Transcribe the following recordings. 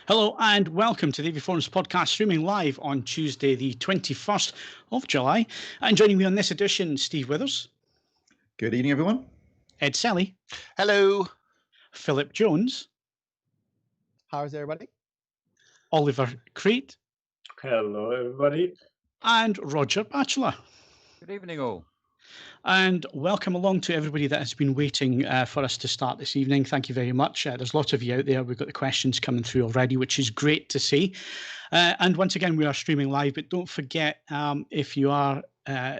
Hello and welcome to the AV Forums podcast, streaming live on Tuesday, the 21st of July. And joining me on this edition, Steve Withers. Good evening, everyone. Ed Selley. Hello. Philip Jones. How's everybody? Oliver Kriete. Hello, everybody. And Roger Batchelor. Good evening, all. And welcome along to everybody that has been waiting for us to start this evening. Thank you very much. There's lots of you out there. We've got the questions coming through already, which is great to see. And once again, we are streaming live, but don't forget, if you are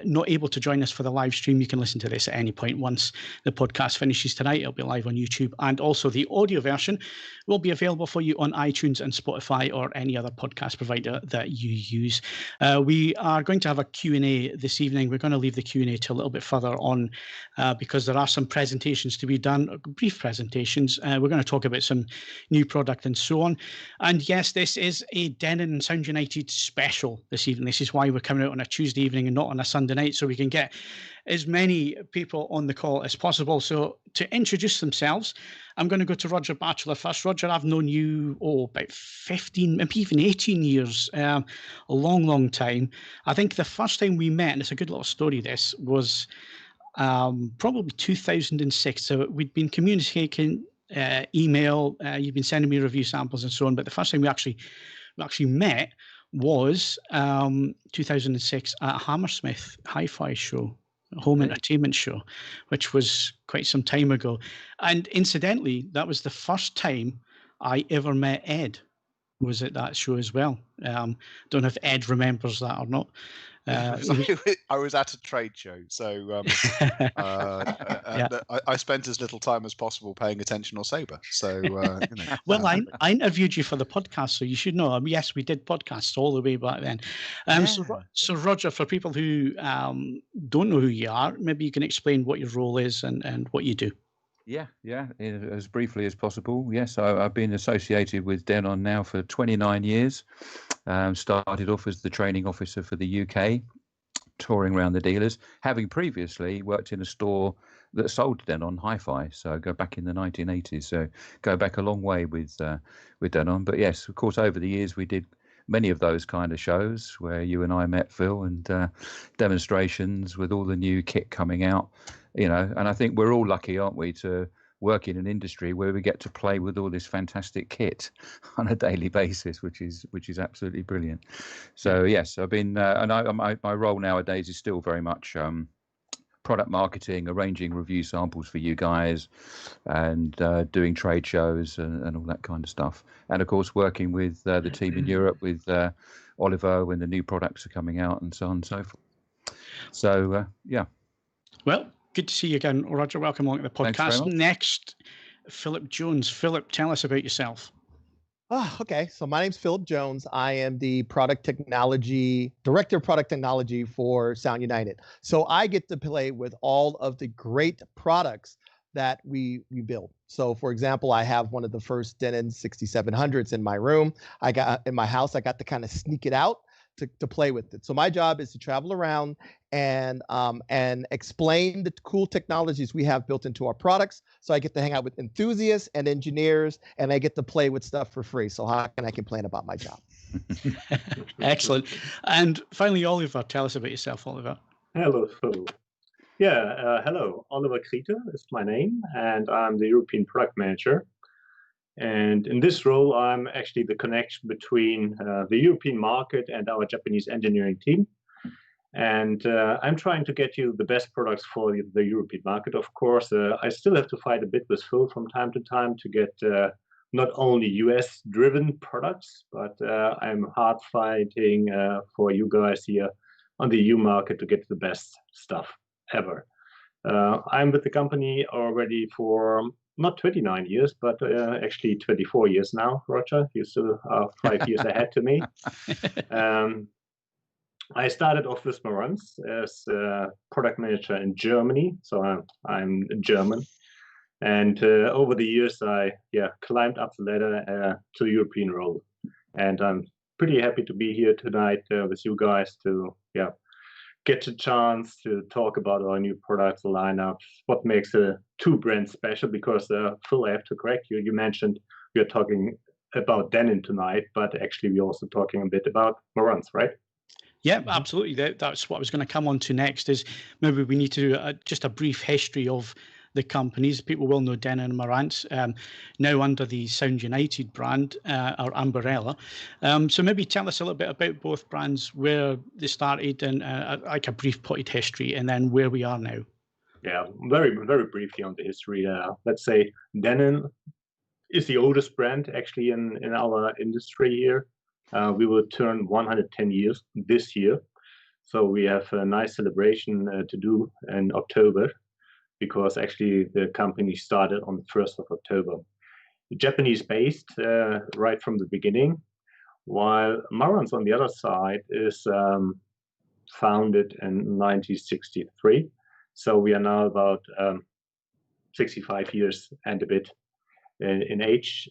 not able to join us for the live stream, you can listen to this at any point once the podcast finishes tonight. It'll be live on YouTube, and also the audio version will be available for you on iTunes and Spotify or any other podcast provider that you use. We are going to have a Q&A this evening. We're going to leave the Q&A to a little bit further on because there are some presentations to be done, brief presentations. We're going to talk about some new product and so on. And yes, this is a Denon and Sound United special this evening. This is why we're coming out on a Tuesday evening and not on a Sunday night, so we can get as many people on the call as possible. So to introduce themselves, I'm going to go to Roger Batchelor first. Roger, I've known you about 15, maybe even 18 years, a long, long time. I think the first time we met, and it's a good little story, this was probably 2006. So we'd been communicating email, you've been sending me review samples and so on, but the first time we actually met was 2006 at Hammersmith Hi-Fi show, home entertainment show, which was quite some time ago. And incidentally, that was the first time I ever met Ed, was at that show as well. Don't know if Ed remembers that or not. I was at a trade show, so I spent as little time as possible paying attention or sober. So, well, I interviewed you for the podcast, so you should know. I mean, yes, we did podcasts all the way back then. So, Roger, for people who don't know who you are, maybe you can explain what your role is and what you do. Yeah, as briefly as possible. Yes, I've been associated with Denon now for 29 years. Started off as the training officer for the UK, touring around the dealers, having previously worked in a store that sold Denon Hi-Fi. So I go back in the 1980s. So go back a long way with Denon. But yes, of course, over the years we did many of those kind of shows where you and I met, Phil, and demonstrations with all the new kit coming out. And I think we're all lucky, aren't we, to work in an industry where we get to play with all this fantastic kit on a daily basis, which is absolutely brilliant. So yes, I've been, and my role nowadays is still very much product marketing, arranging review samples for you guys, and doing trade shows and all that kind of stuff. And of course, working with the team in Europe with Oliver when the new products are coming out and so on and so forth. So yeah. Well, good to see you again, Roger. Welcome along to the podcast. Next, Philip Jones. Philip, tell us about yourself. Okay. So my name's Philip Jones. I am the director of product technology for Sound United. So I get to play with all of the great products that we build. So for example, I have one of the first Denon 6700s in my room. I got in my house. I got to kind of sneak it out to play with it. So my job is to travel around and explain the cool technologies we have built into our products. So I get to hang out with enthusiasts and engineers, and I get to play with stuff for free. So how can I complain about my job? Excellent. And finally, Oliver, tell us about yourself, Oliver. Hello, Phil. Hello. Oliver Kriete is my name, and I'm the European product manager. And in this role, I'm actually the connection between the European market and our Japanese engineering team. And I'm trying to get you the best products for the European market, of course. I still have to fight a bit with Phil from time to time to get not only US-driven products, but I'm hard fighting for you guys here on the EU market to get the best stuff ever. I'm with the company already for not 29 years, but actually 24 years now, Roger. You still are 5 years ahead to me. I started off with Marantz as a product manager in Germany, so I'm German. And over the years, I climbed up the ladder to the European role. And I'm pretty happy to be here tonight with you guys to get a chance to talk about our new products lineup, what makes the two brands special, because Phil, I have to correct you. You mentioned we are talking about Denon tonight, but actually we're also talking a bit about Marantz, right? Yeah, absolutely. That's what I was going to come on to next, is maybe we need to do just a brief history of the companies. People will know Denon and Marantz, now under the Sound United brand or umbrella. So maybe tell us a little bit about both brands, where they started, and like a brief potted history, and then where we are now. Yeah, very, very briefly on the history. Let's say Denon is the oldest brand actually in our industry here. We will turn 110 years this year. So we have a nice celebration to do in October, because actually the company started on the 1st of October. Japanese-based right from the beginning, while Marantz on the other side is founded in 1963. So we are now about 65 years and a bit in age.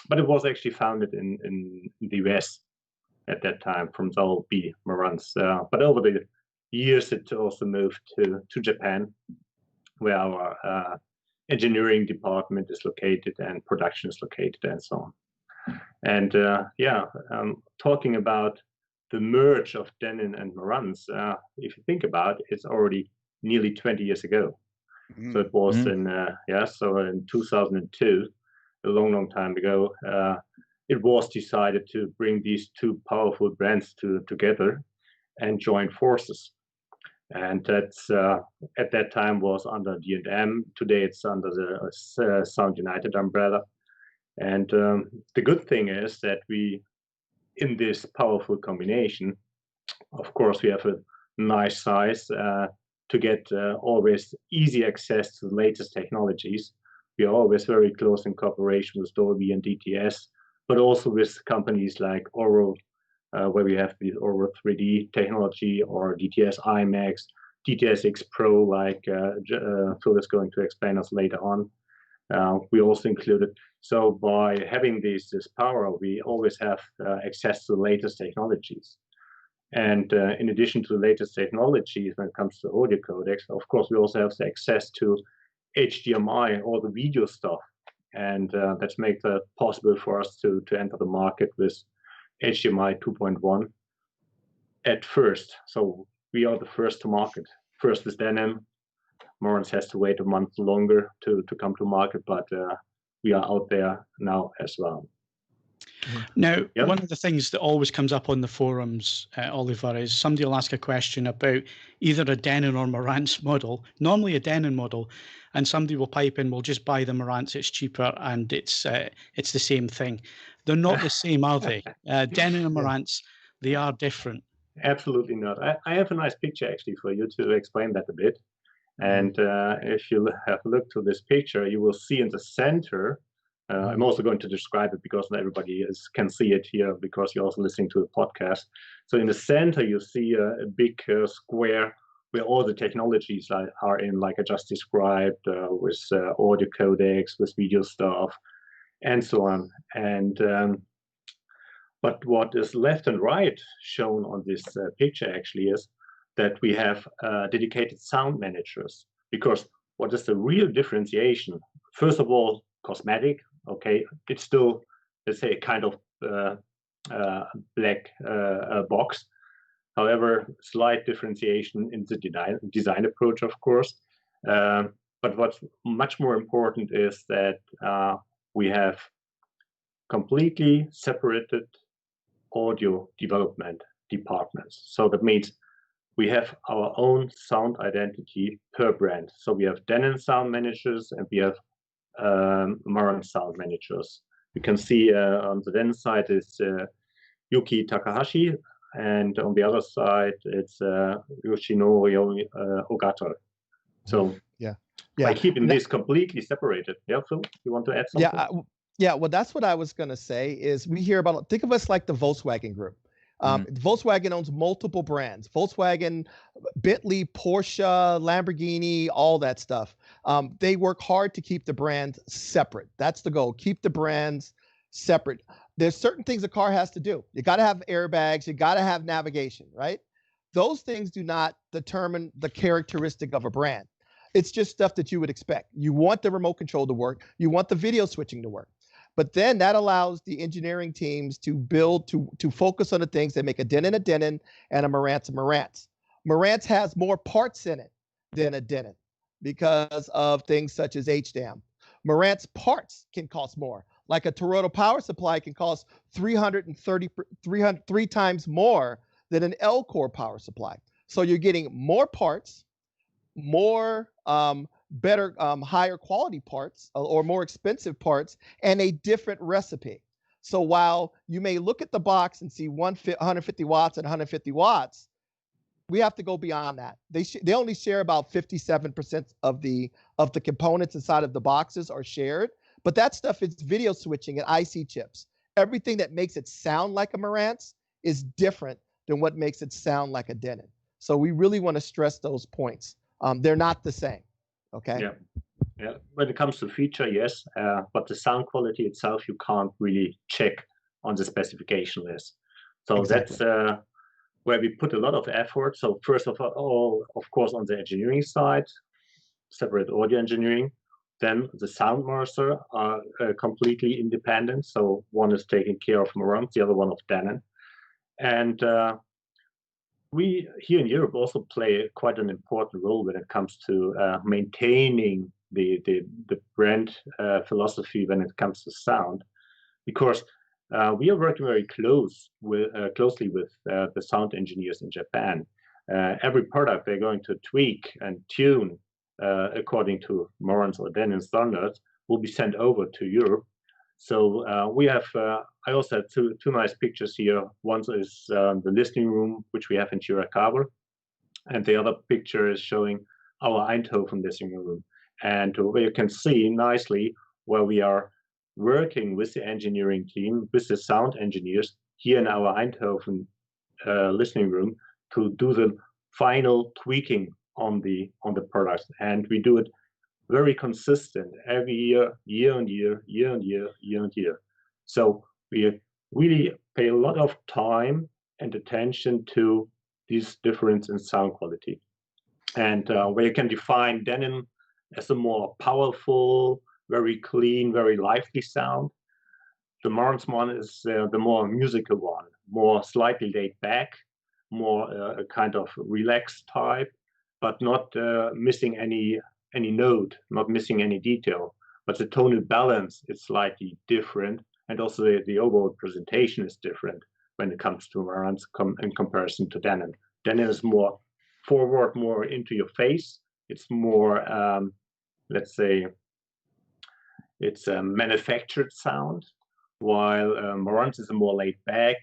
But it was actually founded in the US at that time from Selley B. Marantz. But over the years, it also moved to Japan, where our engineering department is located and production is located and so on. And talking about the merge of Denon and Marantz, if you think about it, it's already nearly 20 years ago. So it was in 2002, a long time ago, it was decided to bring these two powerful brands together and join forces. And that's at that time was under D&M. Today it's under the Sound United umbrella. And the good thing is that we, in this powerful combination, of course, we have a nice size to get always easy access to the latest technologies. We are always very close in cooperation with Dolby and DTS, but also with companies like Oro, where we have the Oro 3D technology, or DTS IMAX, DTS X Pro, like Phil is going to explain us later on. We also included. So by having this power, we always have access to the latest technologies. And in addition to the latest technologies, when it comes to audio codecs, of course, we also have the access to HDMI, all the video stuff. And that makes it possible for us to enter the market with HDMI 2.1 at first. So we are the first to market. First is Denon. Marantz has to wait a month longer to come to market, but we are out there now as well. Now, one of the things that always comes up on the forums, Oliver, is somebody will ask a question about either a Denon or Marantz model, normally a Denon model, and somebody will pipe in, we'll just buy the Marantz, it's cheaper, and it's the same thing. They're not the same, are they? Denon and Marantz, they are different. Absolutely not. I have a nice picture actually for you to explain that a bit. And if you have a look to this picture, you will see in the center, I'm also going to describe it because not everybody can see it here because you're also listening to the podcast. So in the center, you see a big square where all the technologies are in, like I just described, with audio codecs, with video stuff, and so on. And but what is left and right shown on this picture actually is that we have dedicated sound managers. Because what is the real differentiation? First of all, cosmetic. Okay, it's still, let's say, a kind of black box. However, slight differentiation in the design approach, of course. But what's much more important is that we have completely separated audio development departments. So that means we have our own sound identity per brand. So we have Denon sound managers and we have Marantz sound managers. You can see on the Denon side is Yuki Takahashi, and on the other side it's Yoshinori Ogata. So by keeping this completely separated. Yeah, Phil, you want to add something? Yeah. Well, that's what I was going to say. Is we hear about, think of us like the Volkswagen Group. Volkswagen owns multiple brands: Volkswagen, Bentley, Porsche, Lamborghini, all that stuff. They work hard to keep the brands separate. That's the goal. Keep the brands separate. There's certain things a car has to do. You got to have airbags. You got to have navigation, right? Those things do not determine the characteristic of a brand. It's just stuff that you would expect. You want the remote control to work. You want the video switching to work. But then that allows the engineering teams to build, to focus on the things that make a Denon and a Marantz a Marantz. Marantz has more parts in it than a Denon because of things such as HDAM. Marantz parts can cost more. Like a Toronto power supply can cost 3 times more than an L-core power supply. So you're getting more parts, more better, higher quality parts or more expensive parts, and a different recipe. So while you may look at the box and see 150 watts and 150 watts, we have to go beyond that. They only share about 57% of the components inside of the boxes are shared, but that stuff is video switching and IC chips. Everything that makes it sound like a Marantz is different than what makes it sound like a Denon. So we really want to stress those points. They're not the same. Okay. Yeah. When it comes to feature, yes, but the sound quality itself, you can't really check on the specification list. So exactly. That's where we put a lot of effort. So first of all, of course, on the engineering side, separate audio engineering. Then the sound master are completely independent. So one is taking care of Marantz, the other one of Denon. And we here in Europe also play quite an important role when it comes to maintaining the brand philosophy when it comes to sound, because we are working very closely with the sound engineers in Japan. Every product they're going to tweak and tune according to Marantz or Denon standards will be sent over to Europe. So we have, I also have two nice pictures here. One is the listening room, which we have in Chiracabo, and the other picture is showing our Eindhoven listening room. And where you can see nicely where we are working with the engineering team, with the sound engineers here in our Eindhoven listening room to do the final tweaking on the products. And we do it very consistent every year on year. So we really pay a lot of time and attention to this difference in sound quality. And where you can define Denon as a more powerful, very clean, very lively sound, the Marantz one is the more musical one, more slightly laid back, more a kind of relaxed type, but not missing any note, not missing any detail. But the tonal balance is slightly different, and also the overall presentation is different when it comes to Marantz in comparison to Denon. Denon is more forward, more into your face. It's more, let's say, it's a manufactured sound, while Marantz is a more laid back,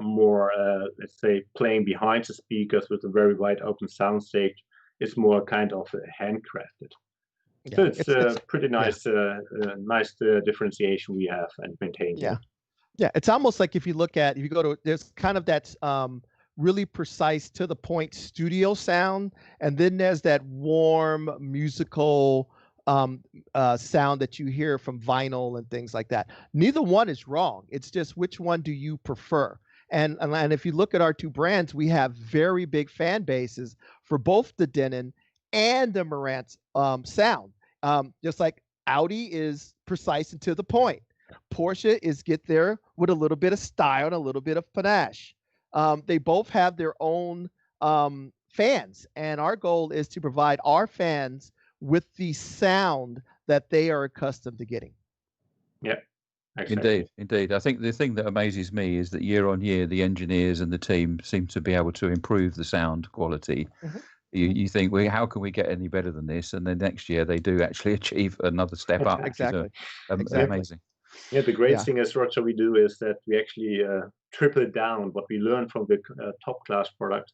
more, let's say, playing behind the speakers with a very wide open sound stage. It's more kind of handcrafted. Yeah, so it's pretty nice, nice differentiation we have and maintain. Yeah. It's almost like if you go to, there's kind of that really precise to the point studio sound, and then there's that warm musical sound that you hear from vinyl and things like that. Neither one is wrong. It's just which one do you prefer? And if you look at our two brands, we have very big fan bases for both the Denon and the Marantz sound. Just like Audi is precise and to the point. Porsche is get there with a little bit of style and a little bit of panache. They both have their own fans, and our goal is to provide our fans with the sound that they are accustomed to getting. Yeah. Exactly. Indeed. I think the thing that amazes me is that year on year, the engineers and the team seem to be able to improve the sound quality. Mm-hmm. You think, well, how can we get any better than this? And then next year they do actually achieve another step up. Exactly. Amazing. Yeah, the great thing as Roger we do is that we actually triple down what we learned from the top class product.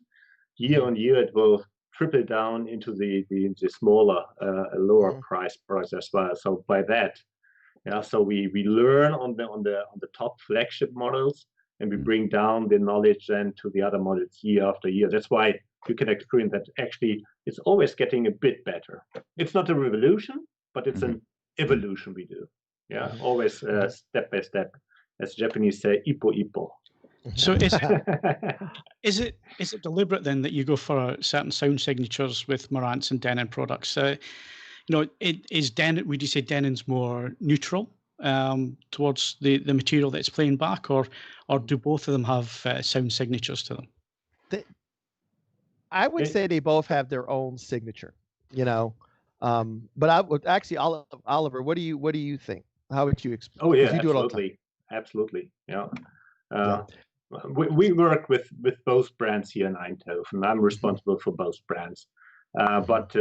Year on year, it will triple down into the smaller, lower price products as well. So by that, so we learn on the top flagship models, and we bring down the knowledge then to the other models year after year. That's why you can experience that actually it's always getting a bit better. It's not a revolution, but it's an evolution we do. Yeah, always step by step, as Japanese say, ippo ippo. So is it deliberate then that you go for certain sound signatures with Marantz and Denon products? Is Denon? Would you say Denon's more neutral towards the material that's playing back, or do both of them have sound signatures to them? I would say they both have their own signature, you know. But I would actually, Oliver, what do you think? How would you explain? Oh yeah, you do it all the time. Absolutely. Yeah. We work with both brands here in Eindhoven. I'm responsible for both brands. But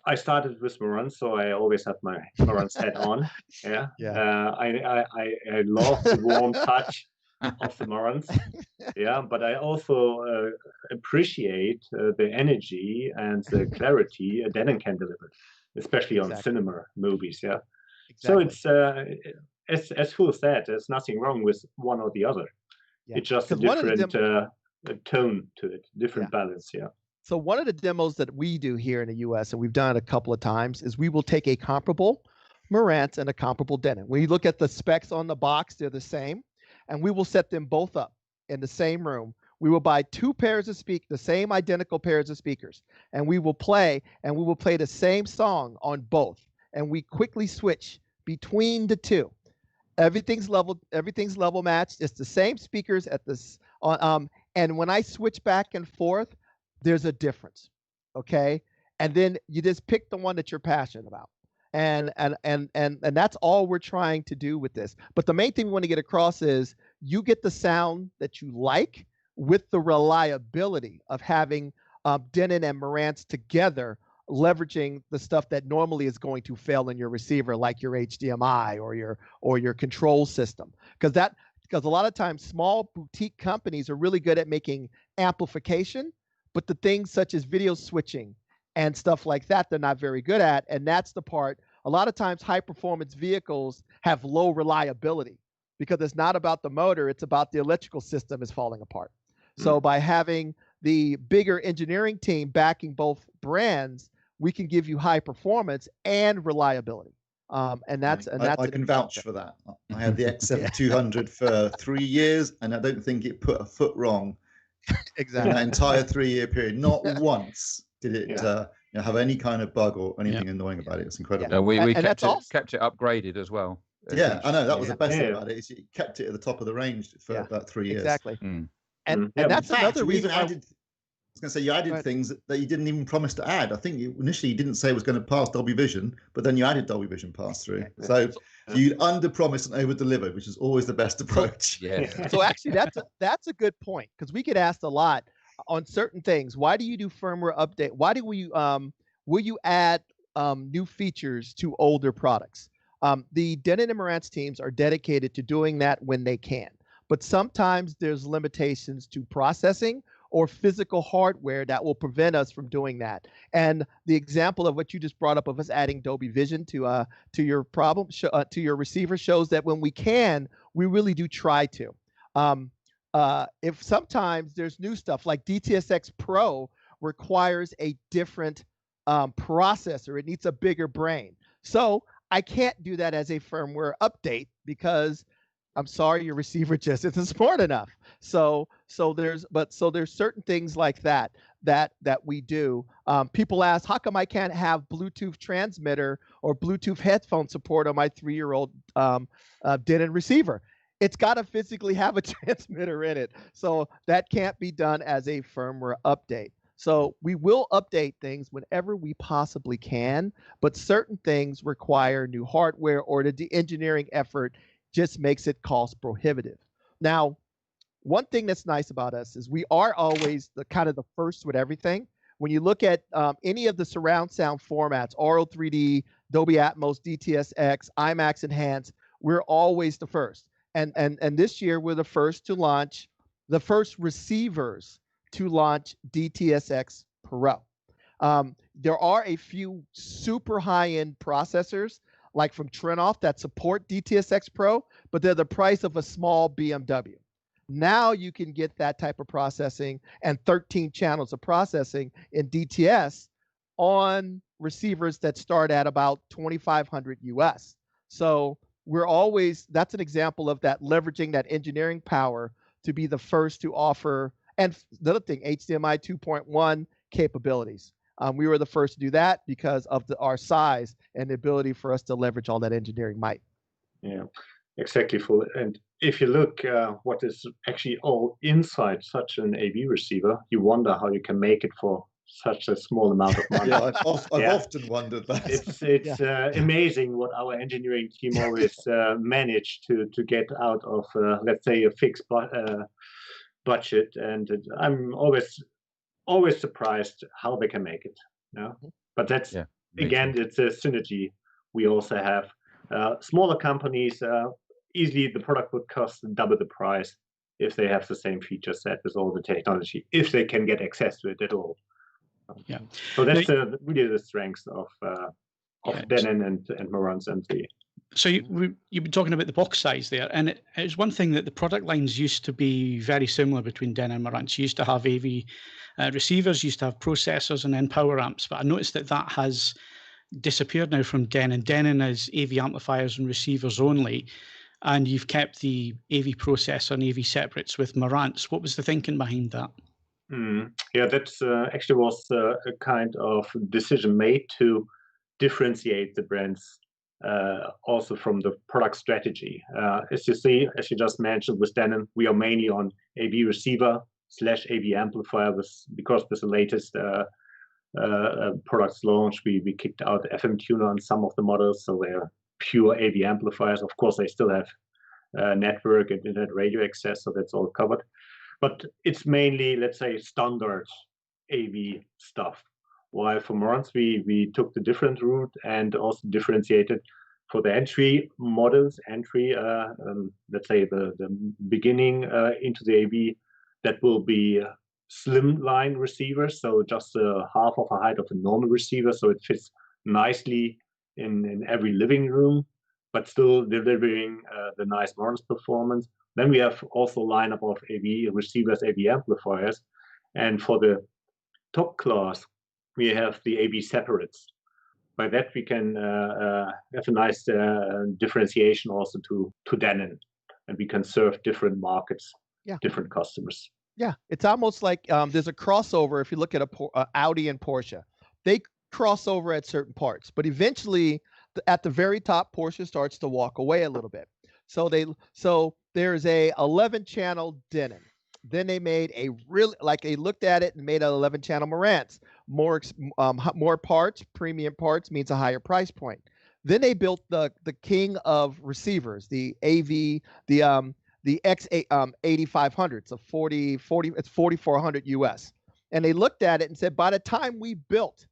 I started with Marantz, so I always have my Marantz hat on. Yeah. I love the warm touch of the Marantz. Yeah, but I also appreciate the energy and the clarity a Denon can deliver, especially on cinema movies. Yeah. Exactly. So it's as Phil said, there's nothing wrong with one or the other. Yeah. It's just a different tone to it, different balance. Yeah. So one of the demos that we do here in the US, and we've done it a couple of times, is we will take a comparable Marantz and a comparable Denon. When you look at the specs on the box, they're the same, and we will set them both up in the same room. We will buy two pairs of the same identical pairs of speakers, and we will play the same song on both, and we quickly switch between the two. Everything's level matched. It's the same speakers at this and when I switch back and forth, there's a difference, okay? And then you just pick the one that you're passionate about. And that's all we're trying to do with this. But the main thing we want to get across is you get the sound that you like with the reliability of having Denon and Marantz together, leveraging the stuff that normally is going to fail in your receiver, like your HDMI or your control system. Because a lot of times small boutique companies are really good at making amplification, but the things such as video switching and stuff like that, they're not very good at. And that's the part. A lot of times high performance vehicles have low reliability because it's not about the motor, it's about the electrical system is falling apart. So by having the bigger engineering team backing both brands, we can give you high performance and reliability. I can vouch for that. I had the X7200 for 3 years, and I don't think it put a foot wrong. Exactly. In that entire 3-year period, not once did it have any kind of bug or anything annoying about it. It's incredible. Yeah, we kept it upgraded as well. Yeah, I know that was the best thing about it. Is it kept it at the top of the range for about 3 years. Exactly. And that's another reason. I was going to say you added things that you didn't even promise to add. I think initially you didn't say it was going to pass Dolby Vision, but then you added Dolby Vision pass through. So you under promised and over delivered, which is always the best approach. So actually, that's a good point, because we get asked a lot on certain things. Why do you do firmware update? Why do will you add new features to older products? The Denon and Marantz teams are dedicated to doing that when they can, but sometimes there's limitations to processing or physical hardware that will prevent us from doing that. And the example of what you just brought up of us adding Dolby Vision to your to your receiver shows that when we can, we really do try to. If sometimes there's new stuff like DTSX Pro requires a different processor, it needs a bigger brain. So I can't do that as a firmware update because I'm sorry, your receiver just isn't smart enough. So there's certain things like that we do. People ask, how come I can't have Bluetooth transmitter or Bluetooth headphone support on my 3-year-old Denon receiver? It's got to physically have a transmitter in it. So that can't be done as a firmware update. So we will update things whenever we possibly can, but certain things require new hardware, or the engineering effort just makes it cost prohibitive. Now, one thing that's nice about us is we are always the first with everything. When you look at any of the surround sound formats, Aural 3D, Dolby Atmos, DTS-X, IMAX Enhanced, we're always the first. And this year we're the first receivers to launch DTS-X Pro. There are a few super high-end processors like from Trenoff that support DTS-X Pro, but they're the price of a small BMW. Now you can get that type of processing and 13 channels of processing in DTS on receivers that start at about $2,500 US. So that's an example of that, leveraging that engineering power to be the first to offer, and the other thing, HDMI 2.1 capabilities. We were the first to do that because of our size and the ability for us to leverage all that engineering might. Yeah, exactly. And if you look what is actually all inside such an AV receiver, you wonder how you can make it for such a small amount of money. Yeah, I've often wondered that. It's amazing what our engineering team always managed to get out of, let's say, a fixed budget. And I'm always surprised how they can make it. Yeah, but that's again, it's a synergy we also have. Smaller companies, easily the product would cost double the price if they have the same feature set with all the technology, if they can get access to it at all. Yeah. So that's really the strength of Denon and Marantz and the. So you've been talking about the box size there, and it's one thing that the product lines used to be very similar between Denon and Marantz. You used to have AV receivers, used to have processors, and then power amps. But I noticed that has disappeared now from Denon. Denon is AV amplifiers and receivers only, and you've kept the AV processor and AV separates with Marantz. What was the thinking behind that? Yeah, that actually was a kind of decision made to differentiate the brands also from the product strategy. As you just mentioned with Denon, we are mainly on AV receiver / AV amplifier because with the latest products launch, we kicked out FM tuner on some of the models, so they're pure AV amplifiers. Of course, they still have network and internet radio access, so that's all covered. But it's mainly, let's say, standard AV stuff. While for Marantz, we took the different route and also differentiated for the entry models, let's say the beginning into the AV, that will be slim line receivers, so just half of a height of a normal receiver, so it fits nicely in every living room, but still delivering the nice Marantz performance. Then we have also a lineup of AV receivers, AV amplifiers, and for the top class, we have the AV separates. By that, we can have a nice differentiation also to Denon, and we can serve different markets, different customers. Yeah, it's almost like there's a crossover. If you look at Audi and Porsche, they cross over at certain parts, but eventually, at the very top, Porsche starts to walk away a little bit. So there's a 11-channel Denon. Then they made they looked at it and made an 11-channel Marantz. More parts, premium parts means a higher price point. Then they built the king of receivers, the AV, the X8500. It's it's 4,400 US. And they looked at it and said, by the time we built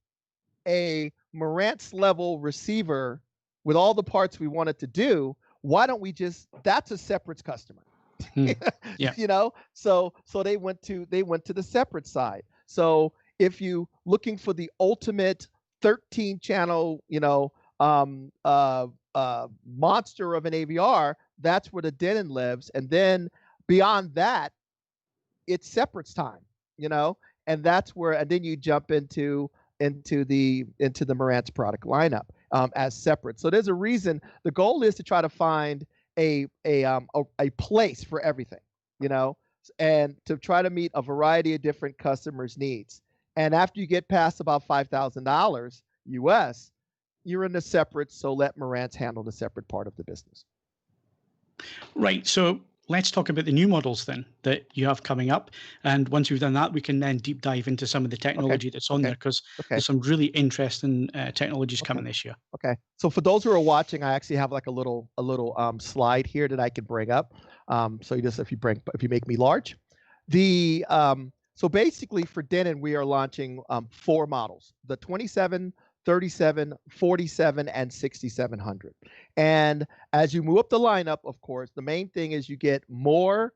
a Marantz level receiver with all the parts we wanted to do, why don't we that's a separates customer. Yeah. You know, so they went to the separate side. So if you looking for the ultimate 13-channel, monster of an AVR, that's where the Denon lives. And then beyond that, it's separates time, and that's where, and then you jump into the Marantz product lineup as separate. So there's a reason. The goal is to try to find a place for everything, and to try to meet a variety of different customers' needs. And after you get past about $5,000 US, you're in the separate. So let Marantz handle the separate part of the business. Right. So let's talk about the new models then that you have coming up. And once we've done that, we can then deep dive into some of the technology that's on there, because there's some really interesting technologies coming this year. Okay. So for those who are watching, I actually have like a little slide here that I can bring up. So if you make me large, so basically for Denon, we are launching 4 models: the 27, 37, 47, and 6700. And as you move up the lineup, of course, the main thing is you get more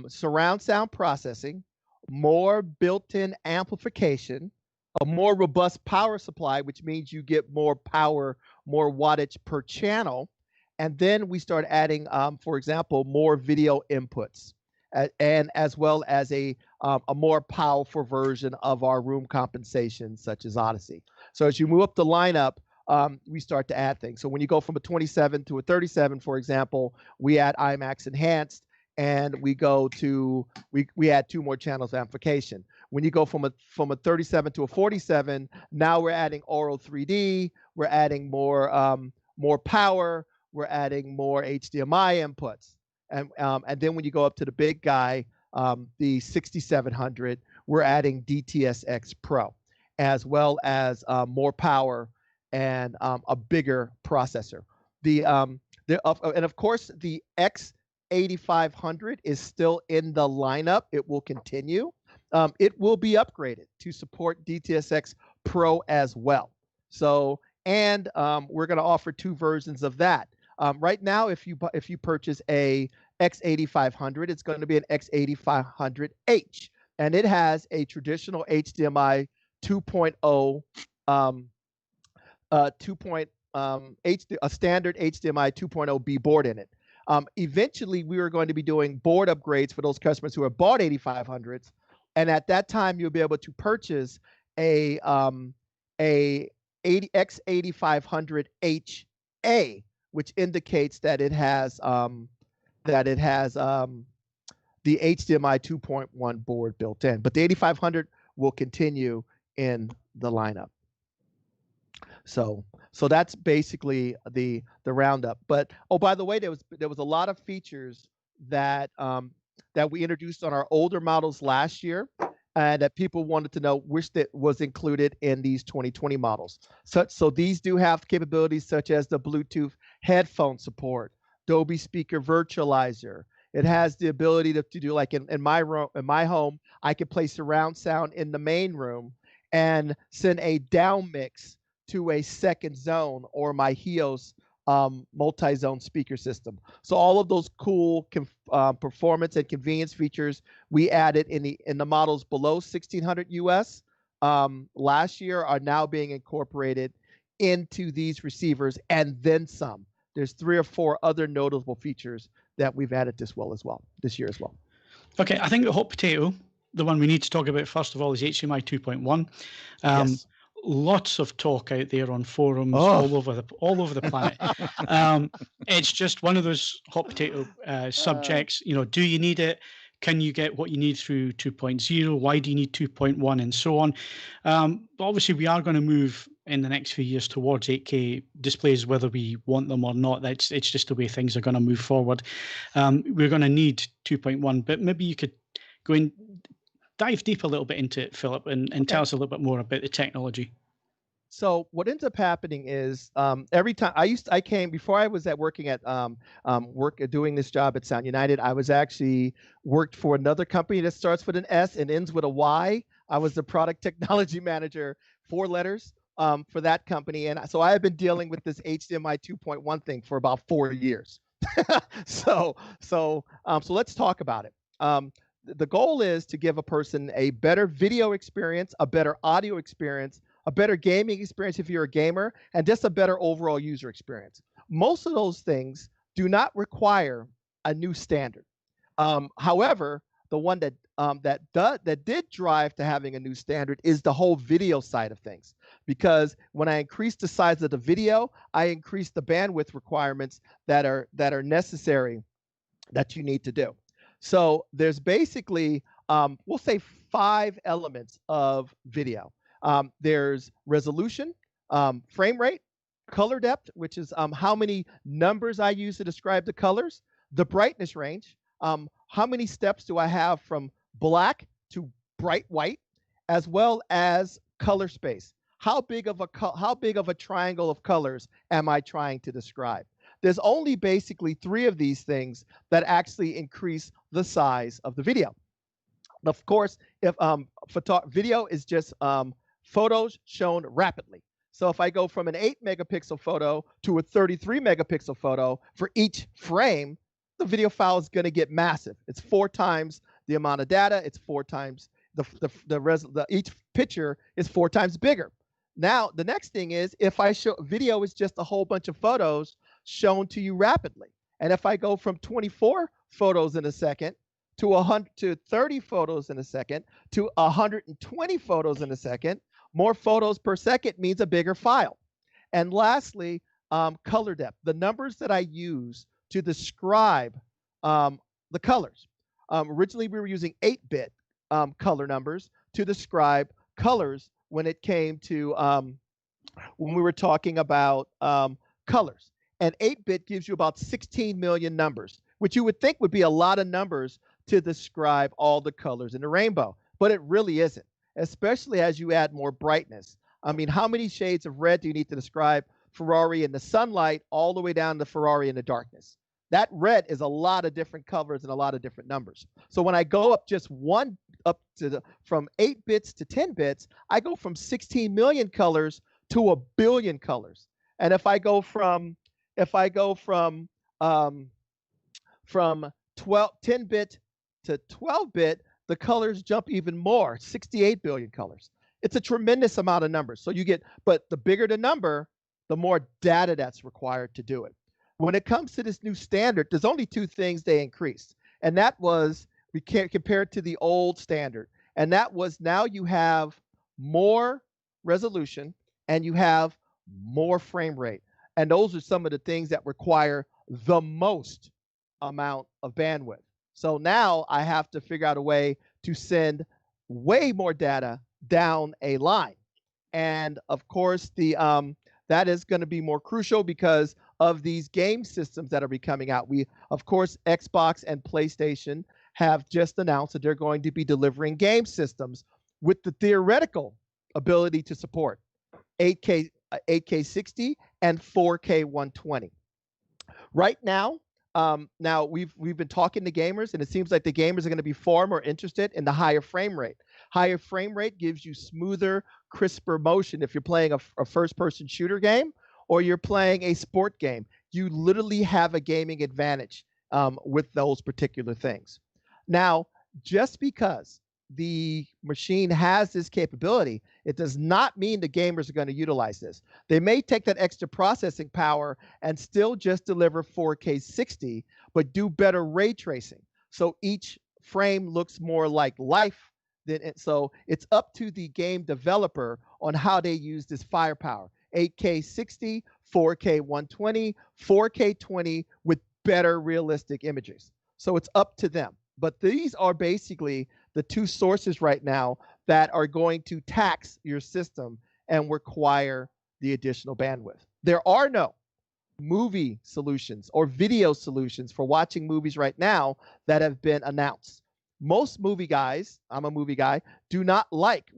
surround sound processing, more built-in amplification, a more robust power supply, which means you get more power, more wattage per channel. And then we start adding, for example, more video inputs, and as well as a more powerful version of our room compensation, such as Odyssey. So as you move up the lineup, we start to add things. So when you go from a 27 to a 37, for example, we add IMAX Enhanced, and we add 2 more channels of amplification. When you go from a 37 to a 47, now we're adding Auro 3D, we're adding more power, we're adding more HDMI inputs, and then when you go up to the big guy, the 6700, we're adding DTS X Pro, as well as more power and a bigger processor. And of course the X8500 is still in the lineup. It will continue. It will be upgraded to support DTS X Pro as well. So, and we're going to offer 2 versions of that. Right now, if you purchase a X8500, it's going to be an X8500H, and it has a traditional HDMI 2.0, a standard HDMI 2.0B board in it. Eventually, we are going to be doing board upgrades for those customers who have bought 8500s, and at that time, you'll be able to purchase a X8500HA, which indicates that it has the HDMI 2.1 board built in. But the 8500 will continue in the lineup. So that's basically the roundup. But oh, by the way, there was a lot of features that we introduced on our older models last year, and that people wanted to know which that was included in these 2020 models. So these do have capabilities such as the Bluetooth headphone support, Dolby speaker virtualizer. It has the ability to do, like in my room, in my home, I can play surround sound in the main room and send a down mix to a second zone or my HEOS multi-zone speaker system. So all of those cool performance and convenience features we added in the models below 1600 US last year are now being incorporated into these receivers, and then some. There's 3 or 4 other notable features that we've added this year as well. Okay, I think the hot potato, the one we need to talk about first of all, is HDMI 2.1. Yes. Lots of talk out there on forums all over the planet. It's just one of those hot potato subjects. You know, do you need it? Can you get what you need through 2.0? Why do you need 2.1, and so on? But obviously, we are going to move in the next few years towards 8K displays, whether we want them or not. It's just the way things are going to move forward. We're going to need 2.1, but maybe you could go in, dive deep a little bit into it, Philip, and tell us a little bit more about the technology. So what ends up happening is every time I came before I was working at doing this job at Sound United, I was actually worked for another company that starts with an S and ends with a Y. I was the product technology manager, 4 letters, for that company, and so I have been dealing with this HDMI 2.1 thing for about 4 years. So let's talk about it. The goal is to give a person a better video experience, a better audio experience, a better gaming experience if you're a gamer, and just a better overall user experience. Most of those things do not require a new standard. However, the one that did drive to having a new standard is the whole video side of things. Because when I increase the size of the video, I increase the bandwidth requirements that are necessary that you need to do. So there's basically, we'll say 5 elements of video. There's resolution, frame rate, color depth, which is how many numbers I use to describe the colors, the brightness range, how many steps do I have from black to bright white, as well as color space. How big of a triangle of colors am I trying to describe? There's only basically 3 of these things that actually increase the size of the video. Of course, if video is just photos shown rapidly. So if I go from an 8 megapixel photo to a 33 megapixel photo for each frame, the video file is going to get massive. It's 4 times the amount of data. It's 4 times each picture is 4 times bigger. Now, the next thing is if I show video is just a whole bunch of photos shown to you rapidly. And if I go from 24 photos in a second to 30 photos in a second to 120 photos in a second, more photos per second means a bigger file. And lastly, color depth, the numbers that I use to describe the colors. Originally, we were using 8-bit color numbers. to describe colors when it came to when we were talking about colors. And 8-bit gives you about 16 million numbers, which you would think would be a lot of numbers to describe all the colors in the rainbow, but it really isn't, especially as you add more brightness. I mean, how many shades of red do you need to describe Ferrari in the sunlight all the way down to Ferrari in the darkness? That red is a lot of different colors and a lot of different numbers. So when I go up just from 8 bits to 10 bits, I go from 16 million colors to 1 billion colors. And if I go from 10-bit to 12-bit, the colors jump even more, 68 billion colors. It's a tremendous amount of numbers. So you get, but the bigger the number, the more data that's required to do it. When it comes to this new standard, there's only 2 things they increased. And that was, we can't compare it to the old standard. And that was, now you have more resolution and you have more frame rate. And those are some of the things that require the most amount of bandwidth. So now I have to figure out a way to send way more data down a line. And of course, that is going to be more crucial because of these game systems that are coming out. Of course, Xbox and PlayStation have just announced that they're going to be delivering game systems with the theoretical ability to support 8K 60 and 4K 120. Right now, we've been talking to gamers, and it seems like the gamers are going to be far more interested in the higher frame rate. Higher frame rate gives you smoother, crisper motion. If you're playing a first-person shooter game or you're playing a sport game, you literally have a gaming advantage with those particular things. Now, just because the machine has this capability, it does not mean the gamers are going to utilize this. They may take that extra processing power and still just deliver 4K 60, but do better ray tracing. So each frame looks more like life. So it's up to the game developer on how they use this firepower. 8K 60, 4K 120, 4K 20 with better realistic images. So it's up to them. But these are basically the 2 sources right now that are going to tax your system and require the additional bandwidth. There are no movie solutions or video solutions for watching movies right now that have been announced. Most movie guys, I'm a movie guy, do not like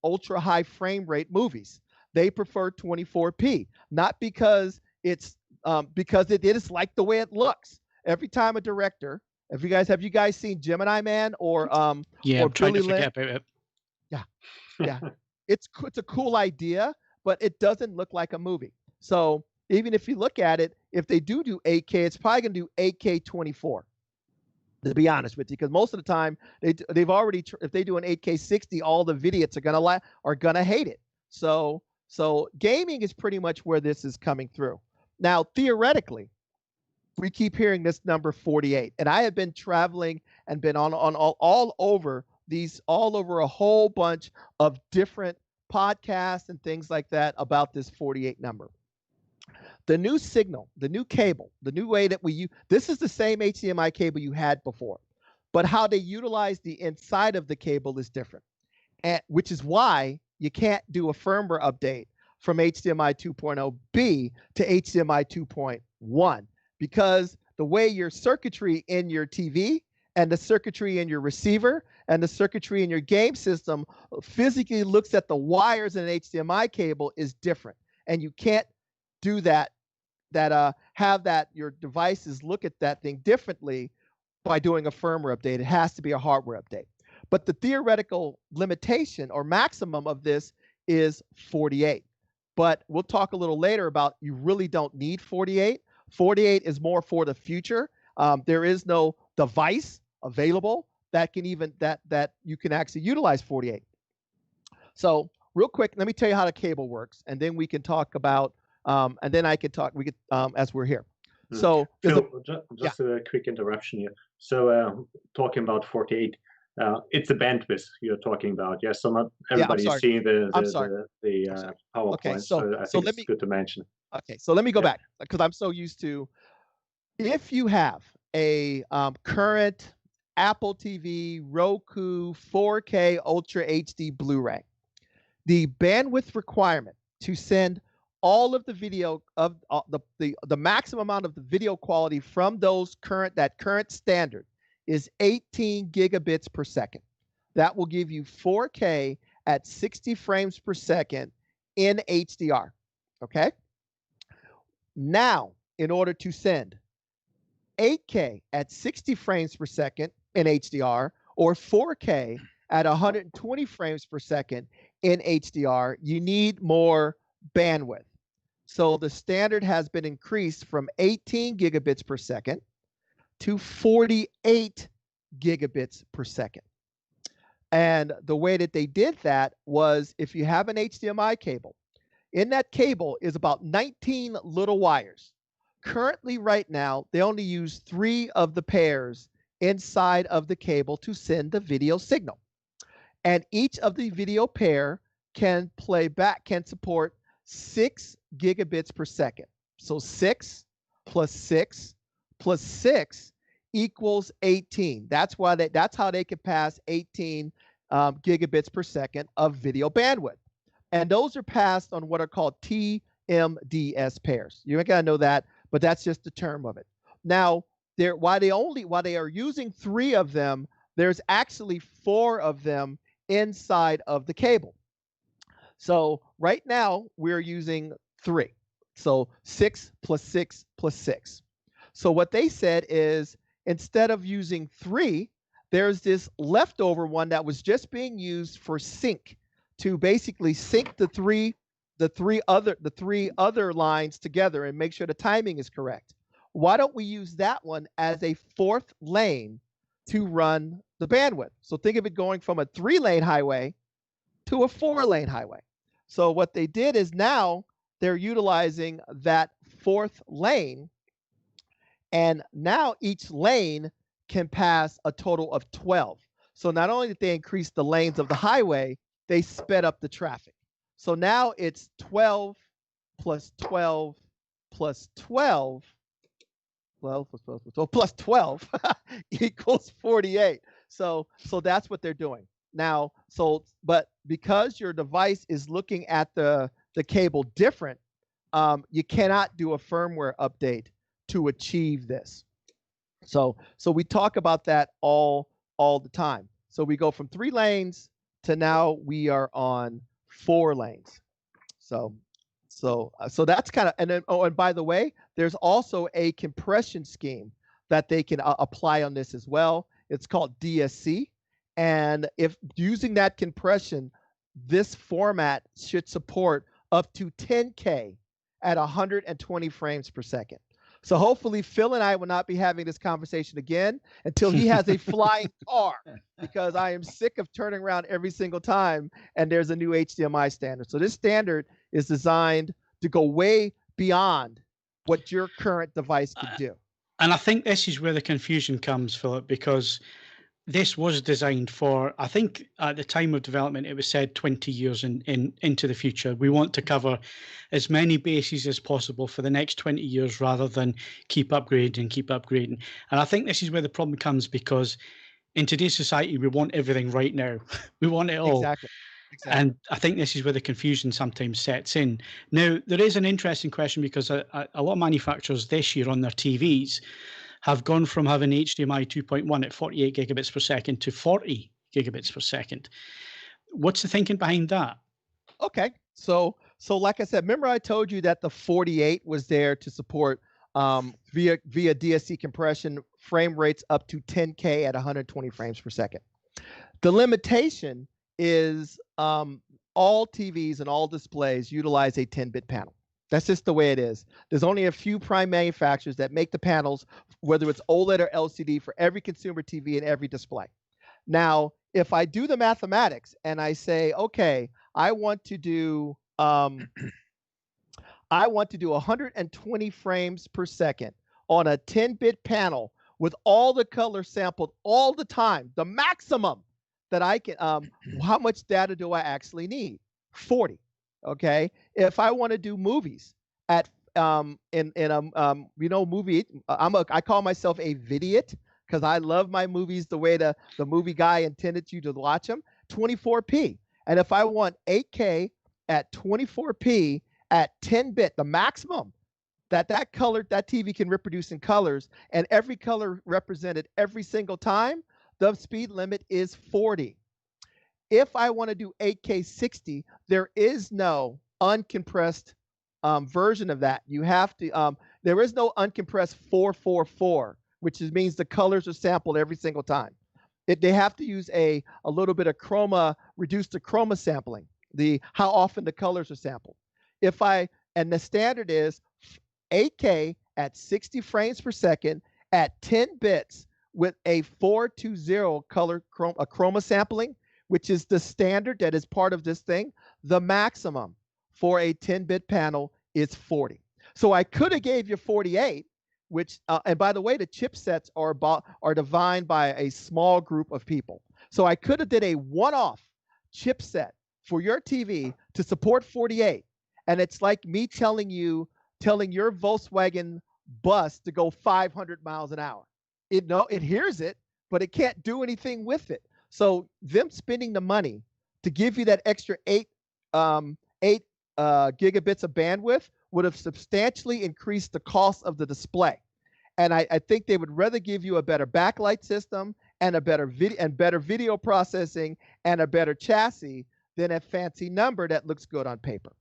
ultra high frame rate movies. They prefer 24p, not because because it is like the way it looks. Every time a director, have you guys seen Gemini Man or yeah, or I'm trying Billy to forget about it. Yeah, it's a cool idea, but it doesn't look like a movie. So even if you look at it, if they do 8K, it's probably going to do 8K 24. To be honest with you, because most of the time they've already, if they do an 8K 60, all the idiots are gonna hate it. So gaming is pretty much where this is coming through. Now theoretically, we keep hearing this number 48, and I have been traveling and been on all over a whole bunch of different podcasts and things like that about this 48 number. The new signal, the new cable, the new way that we use, this is the same HDMI cable you had before, but how they utilize the inside of the cable is different, and which is why you can't do a firmware update from HDMI 2.0B to HDMI 2.1, because the way your circuitry in your TV and the circuitry in your receiver and the circuitry in your game system physically looks at the wires in an HDMI cable is different, and you can't do that have your devices look at that thing differently by doing a firmware update. It has to be a hardware update. But the theoretical limitation or maximum of this is 48. But we'll talk a little later about you really don't need 48. 48 is more for the future. There is no device available that you can actually utilize 48. So real quick, let me tell you how the cable works, and then we can talk about and then I could talk. We could as we're here. So Phil, just a quick interruption here. So talking about 48, it's the bandwidth you're talking about. Yes, so not everybody's seeing the PowerPoint. Okay, so I think it's good to mention. Okay, so let me go back because I'm so used to. If you have a current Apple TV, Roku, 4K, Ultra HD, Blu-ray. The bandwidth requirement to send all of the video of the maximum amount of the video quality from that current standard is 18 gigabits per second. That will give you 4K at 60 frames per second in HDR. Okay. Now, in order to send 8K at 60 frames per second in HDR or 4K at 120 frames per second in HDR, you need more bandwidth. So the standard has been increased from 18 gigabits per second to 48 gigabits per second. And the way that they did that was, if you have an HDMI cable, in that cable is about 19 little wires. Currently, right now, they only use 3 of the pairs inside of the cable to send the video signal. And each of the video pair can support 6 gigabits per second. So 6 plus 6 plus 6 equals 18. That's how they can pass 18 gigabits per second of video bandwidth. And those are passed on what are called TMDS pairs. You ain't gotta know that, but that's just the term of it. Now, while they are using 3 of them, there's actually 4 of them inside of the cable. So right now we're using 3. So 6 plus 6 plus 6. So what they said is, instead of using 3, there's this leftover one that was just being used for sync, to basically sync the three other lines together and make sure the timing is correct. Why don't we use that one as a 4th lane to run the bandwidth? So think of it going from a 3-lane highway to a 4-lane highway. So what they did is now they're utilizing that 4th lane, and now each lane can pass a total of 12. So not only did they increase the lanes of the highway, they sped up the traffic. So now it's 12 plus 12 plus 12, 12 plus 12 plus 12 plus 12 equals 48. So that's what they're doing. Now, but because your device is looking at the cable different, you cannot do a firmware update to achieve this. So we talk about that all the time. So we go from 3 lanes to now we are on 4 lanes. So that's kind of, and then, oh, and by the way, there's also a compression scheme that they can apply on this as well. It's called DSC. And if using that compression, this format should support up to 10K at 120 frames per second. So hopefully Phil and I will not be having this conversation again until he has a flying car, because I am sick of turning around every single time and there's a new HDMI standard. So this standard is designed to go way beyond what your current device could do. And I think this is where the confusion comes, Philip, because this was designed for, I think at the time of development, it was said 20 years into the future. We want to cover as many bases as possible for the next 20 years rather than keep upgrading. And I think this is where the problem comes, because in today's society, we want everything right now. We want it all. Exactly. And I think this is where the confusion sometimes sets in. Now, there is an interesting question, because a lot of manufacturers this year on their TVs have gone from having HDMI 2.1 at 48 gigabits per second to 40 gigabits per second. What's the thinking behind that? Okay, so like I said, remember I told you that the 48 was there to support via DSC compression frame rates up to 10K at 120 frames per second. The limitation is all TVs and all displays utilize a 10-bit panel. That's just the way it is. There's only a few prime manufacturers that make the panels, whether it's OLED or LCD, for every consumer TV and every display. Now, if I do the mathematics and I say, okay, I want to do 120 frames per second on a 10-bit panel with all the colors sampled all the time, the maximum that I can, how much data do I actually need? 40. Okay. If I want to do movies at movie, I call myself a vidiot. because I love my movies the way the movie guy intended you to watch them, 24p. And if I want 8K at 24p at 10-bit, the maximum that TV can reproduce in colors, and every color represented every single time, the speed limit is 40. If I want to do 8K 60, there is no uncompressed version of that. You have to, there is no uncompressed 444, which means the colors are sampled every single time. They have to use a little bit of chroma, reduced to chroma sampling, how often the colors are sampled. And the standard is 8K at 60 frames per second at 10 bits with a 420 color chroma sampling, which is the standard that is part of this thing. The maximum for a 10-bit panel is 40. So I could have gave you 48, which, and by the way, the chipsets are defined by a small group of people. So I could have did a one-off chipset for your TV to support 48. And it's like me telling your Volkswagen bus to go 500 miles an hour. It hears it, but it can't do anything with it. So them spending the money to give you that extra 8 gigabits of bandwidth would have substantially increased the cost of the display. And I think they would rather give you a better backlight system and a better video processing and a better chassis than a fancy number that looks good on paper.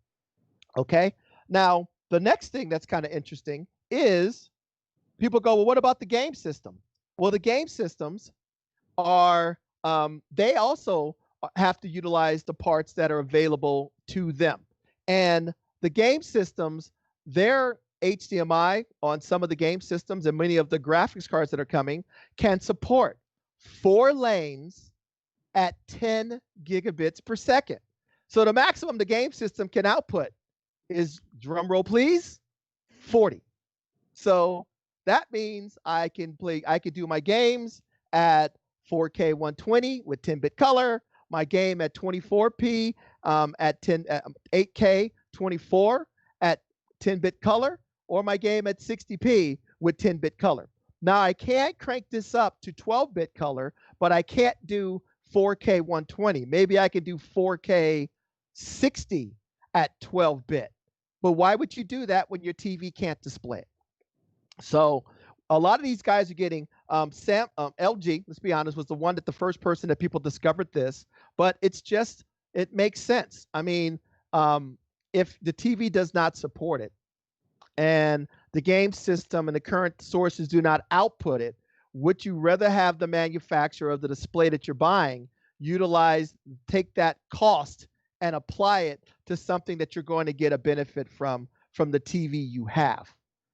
Okay. Now, the next thing that's kind of interesting is people go, well, what about the game system? Well, the game systems are, they also have to utilize the parts that are available to them. And the game systems, their HDMI on some of the game systems and many of the graphics cards that are coming can support 4 lanes at 10 gigabits per second. So the maximum the game system can output is, drum roll please, 40. So that means I can do my games at 4K 120 with 10-bit color, my game at 24p at 8K 24 at 10-bit color, or my game at 60p with 10-bit color. Now I can't crank this up to 12-bit color, but I can't do 4K 120. Maybe I could do 4K 60 at 12-bit. But why would you do that when your TV can't display it? So a lot of these guys are getting LG, let's be honest, was the first person that people discovered this, but it makes sense. I mean, if the TV does not support it and the game system and the current sources do not output it, would you rather have the manufacturer of the display that you're buying take that cost and apply it to something that you're going to get a benefit from the TV you have?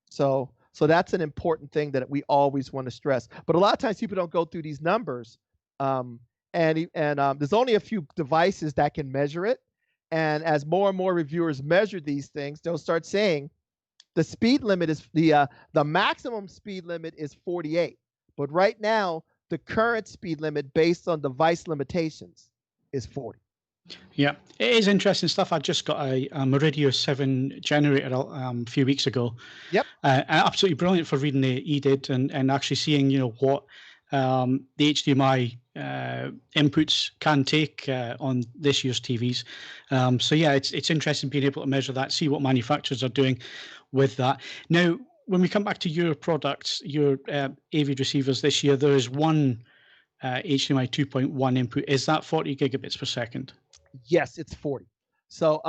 So that's an important thing that we always want to stress. But a lot of times people don't go through these numbers, and there's only a few devices that can measure it. And as more and more reviewers measure these things, they'll start saying the speed limit is the maximum speed limit is 48. But right now, the current speed limit based on device limitations is 40. Yeah, it is interesting stuff. I just got a Meridio 7 generator a few weeks ago. Yep. Absolutely brilliant for reading the EDID and actually seeing, what the HDMI inputs can take on this year's TVs. So yeah, it's interesting being able to measure that, see what manufacturers are doing with that. Now, when we come back to your products, your AV receivers this year, there is one HDMI 2.1 input. Is that 40 gigabits per second? Yes, it's 40. So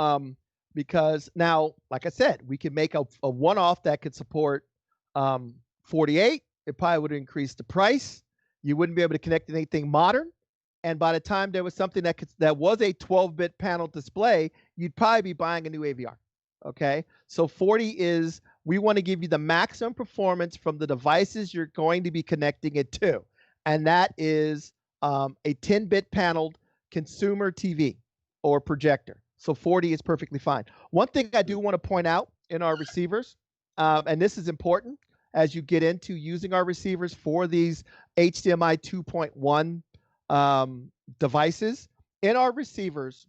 because now, like I said, we can make a one-off that could support 48. It probably would increase the price. You wouldn't be able to connect anything modern. And by the time there was something that was a 12-bit panel display, you'd probably be buying a new AVR. Okay, so 40 is, we want to give you the maximum performance from the devices you're going to be connecting it to. And that is a 10-bit paneled consumer TV or projector. So 40 is perfectly fine. One thing I do want to point out in our receivers, and this is important as you get into using our receivers for these HDMI 2.1 devices, in our receivers,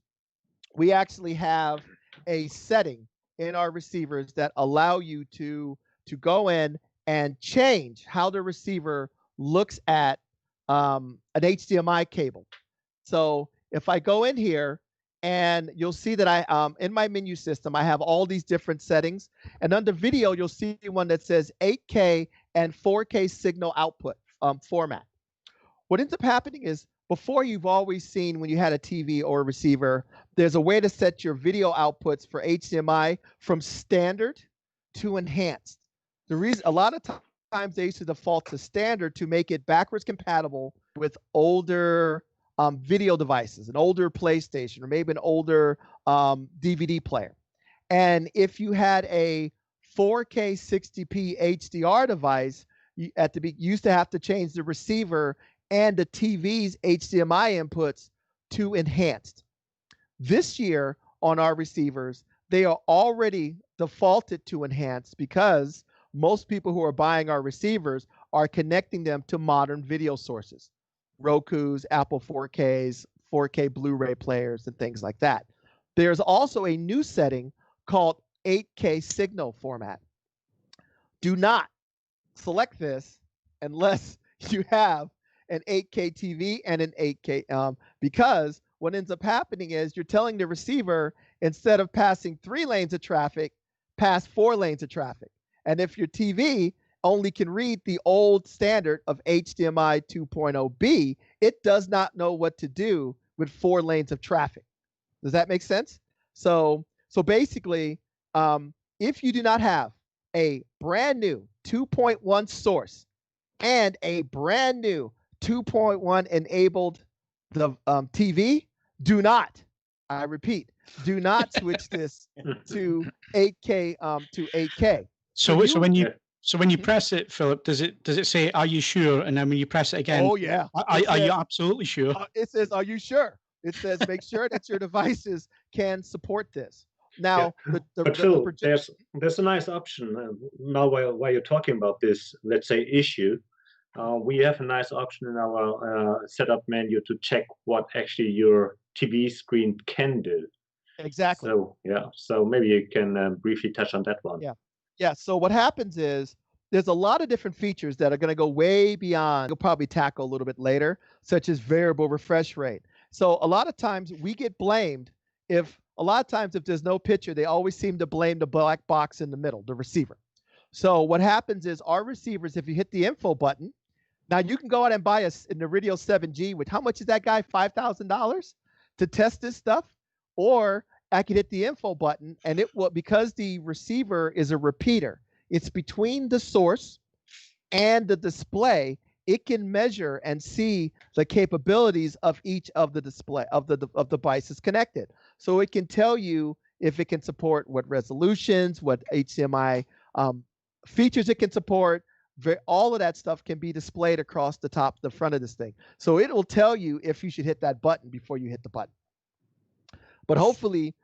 we actually have a setting in our receivers that allow you to go in and change how the receiver looks at an HDMI cable. So if I go in here, and you'll see that I in my menu system, I have all these different settings. And under video, you'll see one that says 8K and 4K signal output format. What ends up happening is, before, you've always seen when you had a TV or a receiver, there's a way to set your video outputs for HDMI from standard to enhanced. The reason, a lot of times they used to default to standard to make it backwards compatible with older video devices, an older PlayStation, or maybe an older DVD player. And if you had a 4K 60p HDR device, you used to have to change the receiver and the TV's HDMI inputs to enhanced. This year on our receivers, they are already defaulted to enhanced because most people who are buying our receivers are connecting them to modern video sources. Roku's, Apple 4Ks, 4K Blu-ray players, and things like that. There's also a new setting called 8K signal format. Do not select this unless you have an 8K TV and an 8K, because what ends up happening is you're telling the receiver, instead of passing 3 lanes of traffic, pass 4 lanes of traffic. And if your TV only can read the old standard of HDMI 2.0B, it does not know what to do with 4 lanes of traffic. Does that make sense? So basically, if you do not have a brand new 2.1 source and a brand new 2.1 enabled TV, do not, I repeat, do not switch this to 8K to 8K. So when you press it, Philip, does it say, "Are you sure?" And then when you press it again, oh yeah, are you absolutely sure? It says, "Are you sure?" It says, "Make sure that your devices can support this." Now, but Phil, there's a nice option now while you're talking about this, let's say, issue. We have a nice option in our setup menu to check what actually your TV screen can do. Exactly. So yeah, so maybe you can briefly touch on that one. Yeah. So what happens is, there's a lot of different features that are going to go way beyond, you'll probably tackle a little bit later, such as variable refresh rate. So a lot of times we get blamed if there's no picture, they always seem to blame the black box in the middle, the receiver. So what happens is, our receivers, if you hit the info button, now you can go out and buy an Iridium 7G with, how much is that guy? $5,000 to test this stuff? Or I could hit the info button, and it will, because the receiver is a repeater, it's between the source and the display, it can measure and see the capabilities of each of the display of the devices connected. So it can tell you if it can support what resolutions, what HDMI features it can support. All of that stuff can be displayed across the front of this thing. So it will tell you if you should hit that button before you hit the button. But hopefully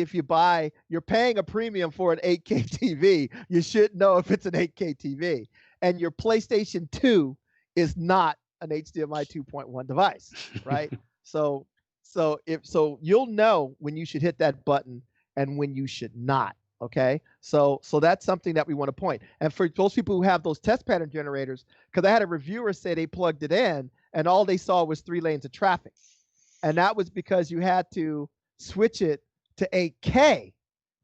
if you're paying a premium for an 8K TV, you should know if it's an 8K TV. And your PlayStation 2 is not an HDMI 2.1 device, right? So you'll know when you should hit that button and when you should not. Okay, so that's something that we want to point. And for those people who have those test pattern generators, because I had a reviewer say they plugged it in and all they saw was 3 lanes of traffic, and that was because you had to switch it to 8K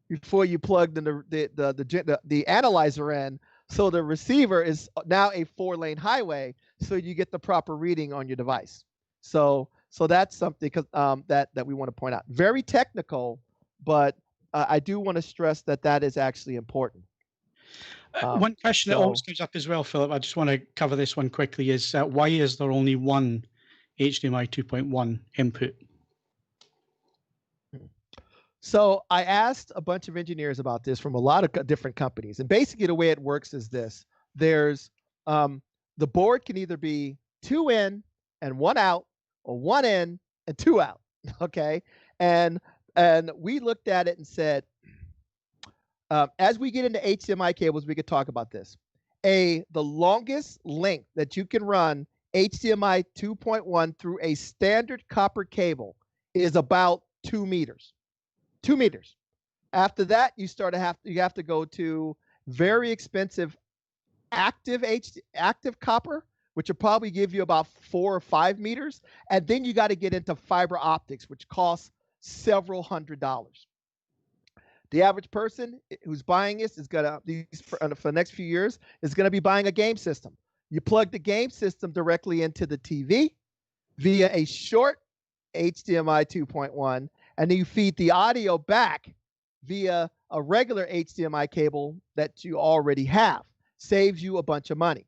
before you plugged in the analyzer in. So the receiver is now a 4-lane highway, so you get the proper reading on your device. So that's something that we want to point out. Very technical, but I do want to stress that is actually important. One question that always comes up as well, Philip, I just want to cover this one quickly, is why is there only one HDMI 2.1 input? So I asked a bunch of engineers about this from a lot of different companies. And basically the way it works is this. There's the board can either be 2 in and 1 out, or 1 in and 2 out. Okay. And we looked at it and said, as we get into HDMI cables, we could talk about this. The longest length that you can run HDMI 2.1 through a standard copper cable is about 2 meters. 2 meters. After that, you have to go to very expensive active copper, which will probably give you about 4 or 5 meters. And then you got to get into fiber optics, which costs several $100s. The average person who's buying this is gonna, for the next few years, is gonna be buying a game system. You plug the game system directly into the TV via a short HDMI 2.1, and then you feed the audio back via a regular HDMI cable that you already have. Saves you a bunch of money.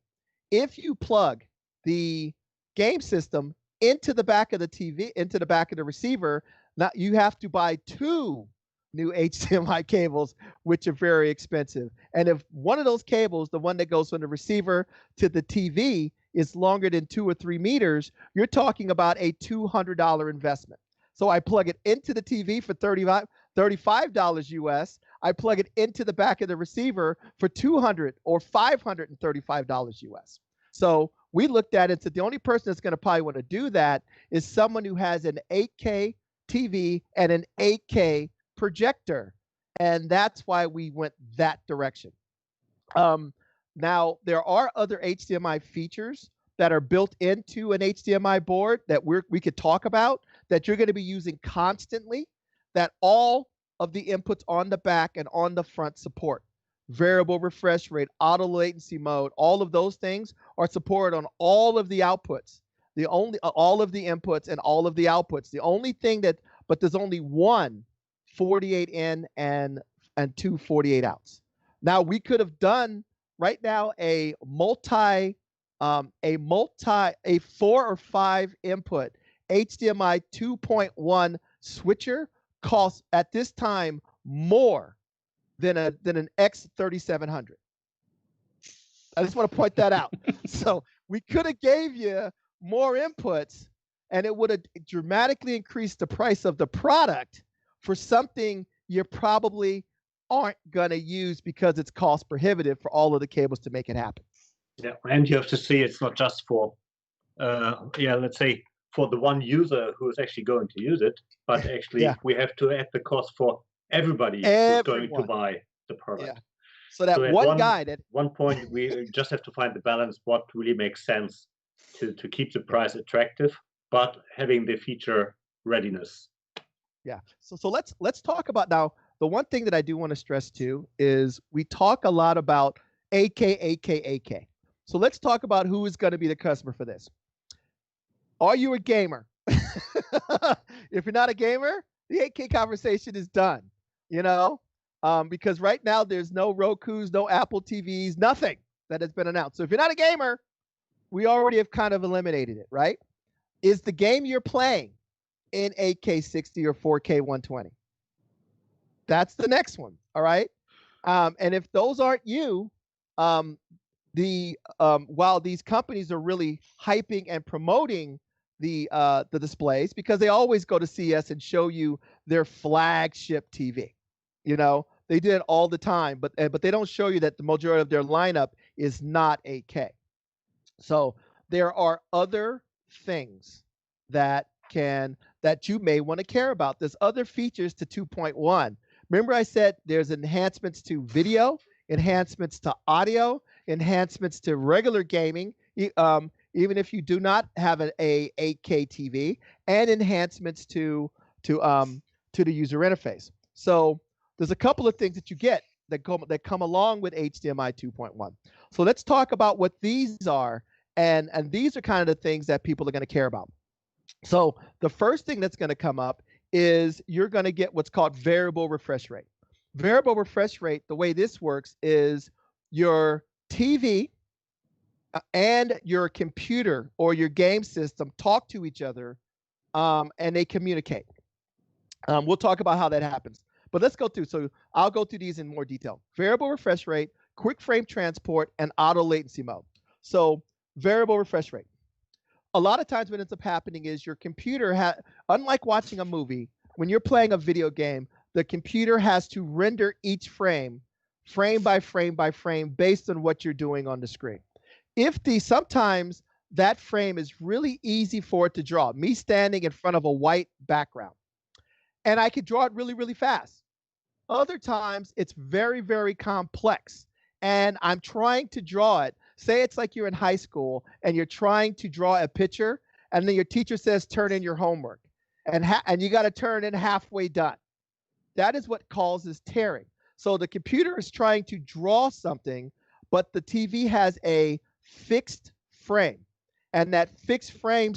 If you plug the game system into the back of the TV, into the back of the receiver, now you have to buy 2 new HDMI cables, which are very expensive. And if one of those cables, the one that goes from the receiver to the TV, is longer than 2 or 3 meters, you're talking about a $200 investment. So I plug it into the TV for $35 US. I plug it into the back of the receiver for $200 or $535 US. So we looked at it, so the only person that's going to probably want to do that is someone who has an 8K TV and an 8K projector, and that's why we went that direction. Now there are other HDMI features that are built into an HDMI board that we could talk about, that you're going to be using constantly, that all of the inputs on the back and on the front support. Variable refresh rate, auto latency mode, all of those things are supported on all of the outputs. All of the inputs and all of the outputs. The only thing but there's only one 48 in and 2 48 outs. Now we could have done right now a 4 or 5 input HDMI 2.1 switcher costs at this time more than an X3700. I just want to point that out. So we could have gave you more inputs, and it would have dramatically increased the price of the product for something you probably aren't going to use because it's cost prohibitive for all of the cables to make it happen. Yeah, and you have to see it's not just for, let's say for the one user who is actually going to use it, but actually we have to add the cost for everybody who's going to buy the product. Yeah. So that at one point, we just have to find the balance, what really makes sense to keep the price attractive, but having the feature readiness. Yeah. So let's talk about now. The one thing that I do want to stress too is we talk a lot about AK. So let's talk about who is going to be the customer for this. Are you a gamer? If you're not a gamer, the 8K conversation is done, because right now there's no Rokus, no Apple TVs, nothing that has been announced. So if you're not a gamer, we already have kind of eliminated it, right? Is the game you're playing in 8K 60 or 4K 120? That's the next one, all right? And if those aren't you, while these companies are really hyping and promoting the displays, because they always go to CES and show you their flagship TV. They do it all the time, but they don't show you that the majority of their lineup is not 8K. So there are other things that you may want to care about. There's other features to 2.1. Remember I said there's enhancements to video, enhancements to audio, enhancements to regular gaming, even if you do not have an 8K TV, and enhancements to the user interface. So there's a couple of things that you get that come along with HDMI 2.1. So let's talk about what these are, and these are kind of the things that people are going to care about. So the first thing that's going to come up is you're going to get what's called variable refresh rate. Variable refresh rate, the way this works is your TV and your computer or your game system talk to each other, and they communicate. We'll talk about how that happens. But let's go through. So I'll go through these in more detail. Variable refresh rate, quick frame transport, and auto latency mode. So variable refresh rate. A lot of times what ends up happening is your computer, unlike watching a movie, when you're playing a video game, the computer has to render each frame by frame by frame based on what you're doing on the screen. Sometimes that frame is really easy for it to draw. Me standing in front of a white background, and I could draw it really, really fast. Other times it's very, very complex, and I'm trying to draw it say it's like you're in high school and you're trying to draw a picture, and then your teacher says, turn in your homework, and you got to turn in halfway done. That is what causes tearing. So the computer is trying to draw something, but the TV has a fixed frame, and that fixed frame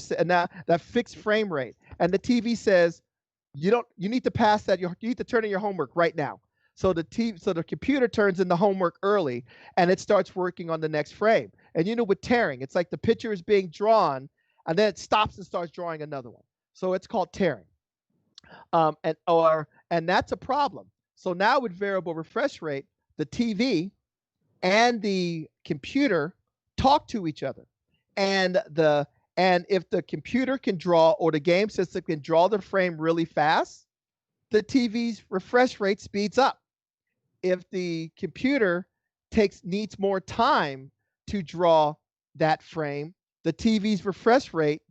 rate, and the TV says, you need to pass that. You need to turn in your homework right now. So the computer turns in the homework early, and it starts working on the next frame. And with tearing, it's like the picture is being drawn, and then it stops and starts drawing another one. So it's called tearing. And that's a problem. So now with variable refresh rate, the TV and the computer talk to each other. And if the computer can draw, or the game system can draw the frame really fast, the TV's refresh rate speeds up. If the computer needs more time to draw that frame, the TV's refresh rate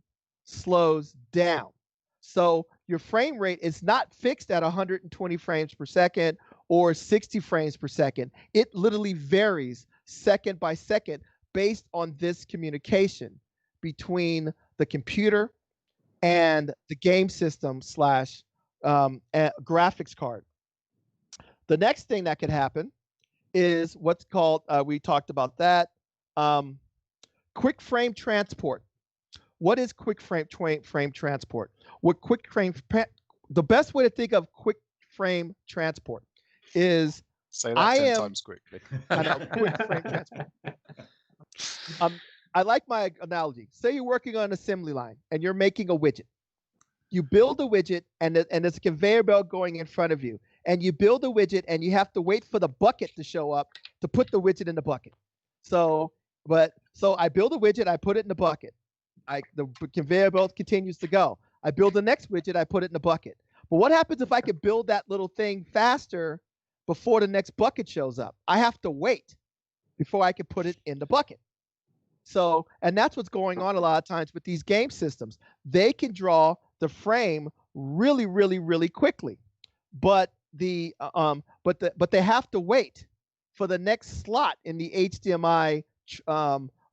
slows down. So your frame rate is not fixed at 120 frames per second or 60 frames per second. It literally varies second by second based on this communication between the computer and the game system / graphics card. The next thing that could happen is what's called, we talked about that, quick frame transport. What is quick frame transport? The best way to think of quick frame transport is, say that 10 times quickly. I know, quick frame transport. I like my analogy. Say you're working on an assembly line and you're making a widget. You build a widget, and there's a conveyor belt going in front of you. And you build a widget, and you have to wait for the bucket to show up to put the widget in the bucket. So I build a widget, I put it in the bucket. The conveyor belt continues to go. I build the next widget, I put it in the bucket. But what happens if I could build that little thing faster before the next bucket shows up? I have to wait before I can put it in the bucket. So, and that's what's going on a lot of times with these game systems. They can draw the frame really, really, really quickly, but they have to wait for the next slot in the HDMI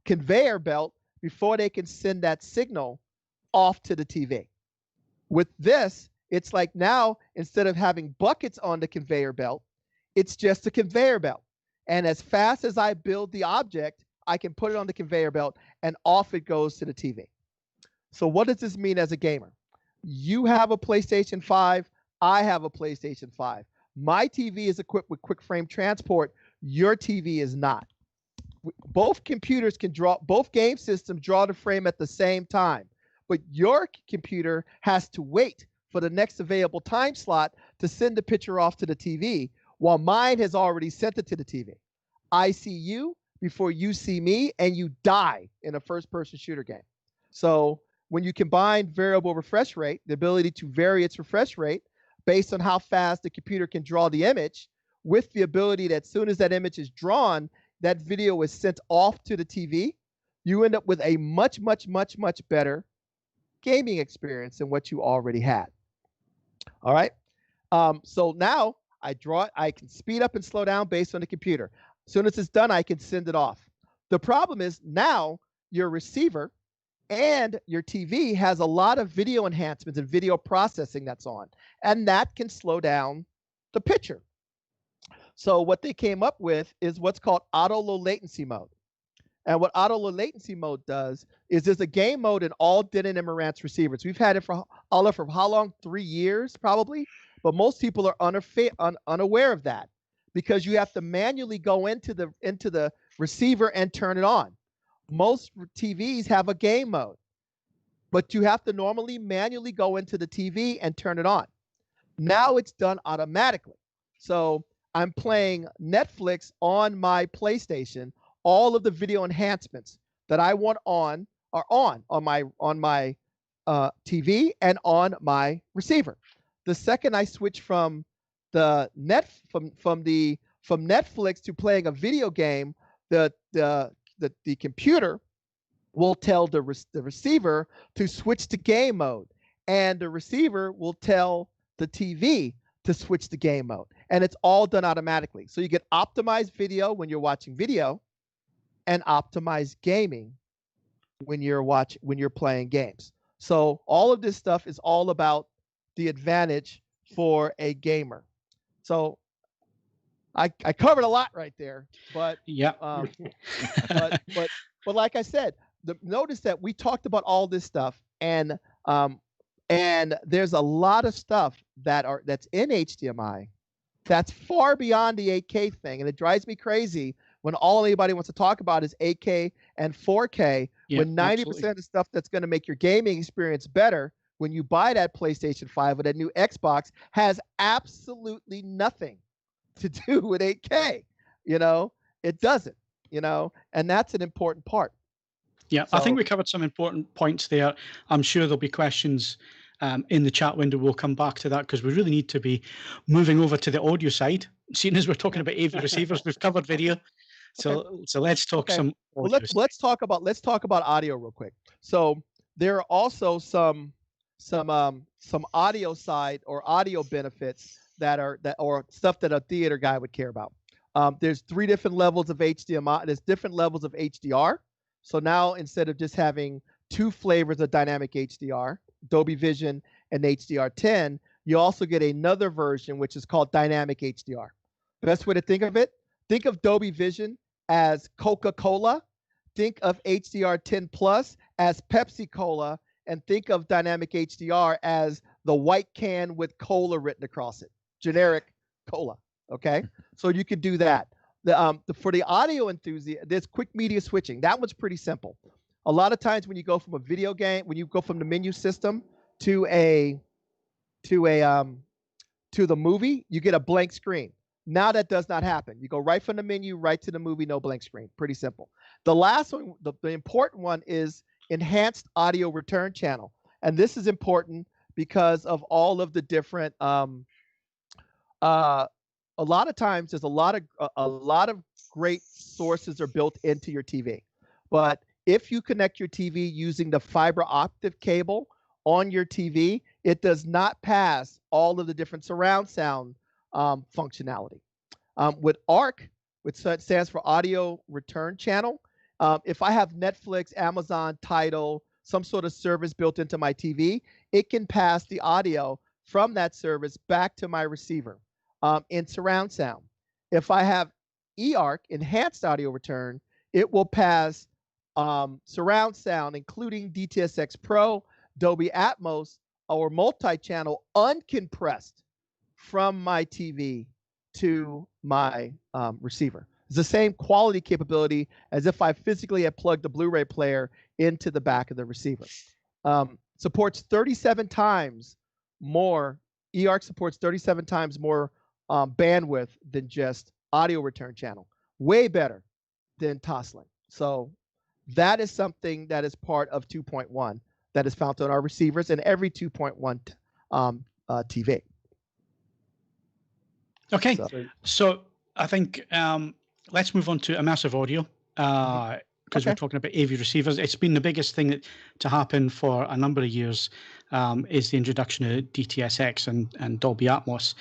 conveyor belt before they can send that signal off to the TV. With this, it's like now, instead of having buckets on the conveyor belt, it's just a conveyor belt. And as fast as I build the object, I can put it on the conveyor belt, and off it goes to the TV. So what does this mean as a gamer? You have a PlayStation 5. I have a PlayStation 5. My TV is equipped with quick frame transport. Your TV is not. Both computers can draw, both game systems draw the frame at the same time, but your computer has to wait for the next available time slot to send the picture off to the TV, while mine has already sent it to the TV. I see you before you see me, and you die in a first-person shooter game. So when you combine variable refresh rate, the ability to vary its refresh rate based on how fast the computer can draw the image, with the ability that as soon as that image is drawn, that video is sent off to the TV, you end up with a much, much, much, much better gaming experience than what you already had. All right. So now I can speed up and slow down based on the computer. As soon as it's done, I can send it off. The problem is now your receiver and your TV has a lot of video enhancements and video processing that's on, and that can slow down the picture. So what they came up with is what's called auto low latency mode. And what auto low latency mode does is there's a game mode in all Denon and Marantz receivers. We've had it for how long? 3 years probably, but most people are unaware of that, because you have to manually go into the receiver and turn it on. Most TVs have a game mode, but you have to normally manually go into the TV and turn it on. Now it's done automatically. So I'm playing Netflix on my PlayStation. All of the video enhancements that I want on are on my TV and on my receiver. The second I switch from Netflix to playing a video game, the computer will tell the receiver to switch to game mode, and the receiver will tell the TV to switch to game mode, and it's all done automatically. So you get optimized video when you're watching video, and optimize gaming when you're playing games. So all of this stuff is all about the advantage for a gamer. So I covered a lot right there, but yeah. But like I said, notice that we talked about all this stuff, and there's a lot of stuff that's in HDMI that's far beyond the 8K thing, and it drives me crazy when all anybody wants to talk about is 8K and 4K, when 90% of the stuff that's going to make your gaming experience better when you buy that PlayStation 5 or that new Xbox has absolutely nothing to do with 8K. It doesn't, and that's an important part. Yeah, so, I think we covered some important points there. I'm sure there'll be questions in the chat window. We'll come back to that because we really need to be moving over to the audio side. Seeing as we're talking about AV receivers, we've covered video. So let's talk some audio. Well, let's talk about audio real quick. So there are also some audio side or audio benefits or stuff that a theater guy would care about. There's 3 different levels of HDMI. There's different levels of HDR. So now instead of just having 2 flavors of dynamic HDR, Dolby Vision and HDR10, you also get another version which is called dynamic HDR. Best way to think of it, think of Dolby Vision as Coca-Cola, think of HDR10 Plus as Pepsi-Cola, and think of dynamic HDR as the white can with cola written across it, generic cola. Okay, so you could do that. For the audio enthusiast, there's quick media switching. That one's pretty simple. A lot of times when you go from a video game, when you go from the menu system to the movie, you get a blank screen. Now that does not happen. You go right from the menu right to the movie, no blank screen. Pretty simple. The last one, the important one, is enhanced audio return channel, and this is important because of all of the different. A lot of times, there's a lot of great sources are built into your TV, but if you connect your TV using the fiber optic cable on your TV, it does not pass all of the different surround sound functionality. With ARC, which stands for Audio Return Channel, if I have Netflix, Amazon, Tidal, some sort of service built into my TV, it can pass the audio from that service back to my receiver in surround sound. If I have eARC, Enhanced Audio Return, it will pass surround sound, including DTS:X Pro, Dolby Atmos, or multi-channel uncompressed from my TV to my receiver. It's the same quality capability as if I physically had plugged the Blu-ray player into the back of the receiver. Supports 37 times more, eARC supports 37 times more bandwidth than just audio return channel. Way better than Toslink. So that is something that is part of 2.1 that is found on our receivers and every 2.1 TV. Okay, so I think let's move on to immersive audio because we're talking about AV receivers. It's been the biggest thing to happen for a number of years is the introduction of DTS-X and Dolby Atmos.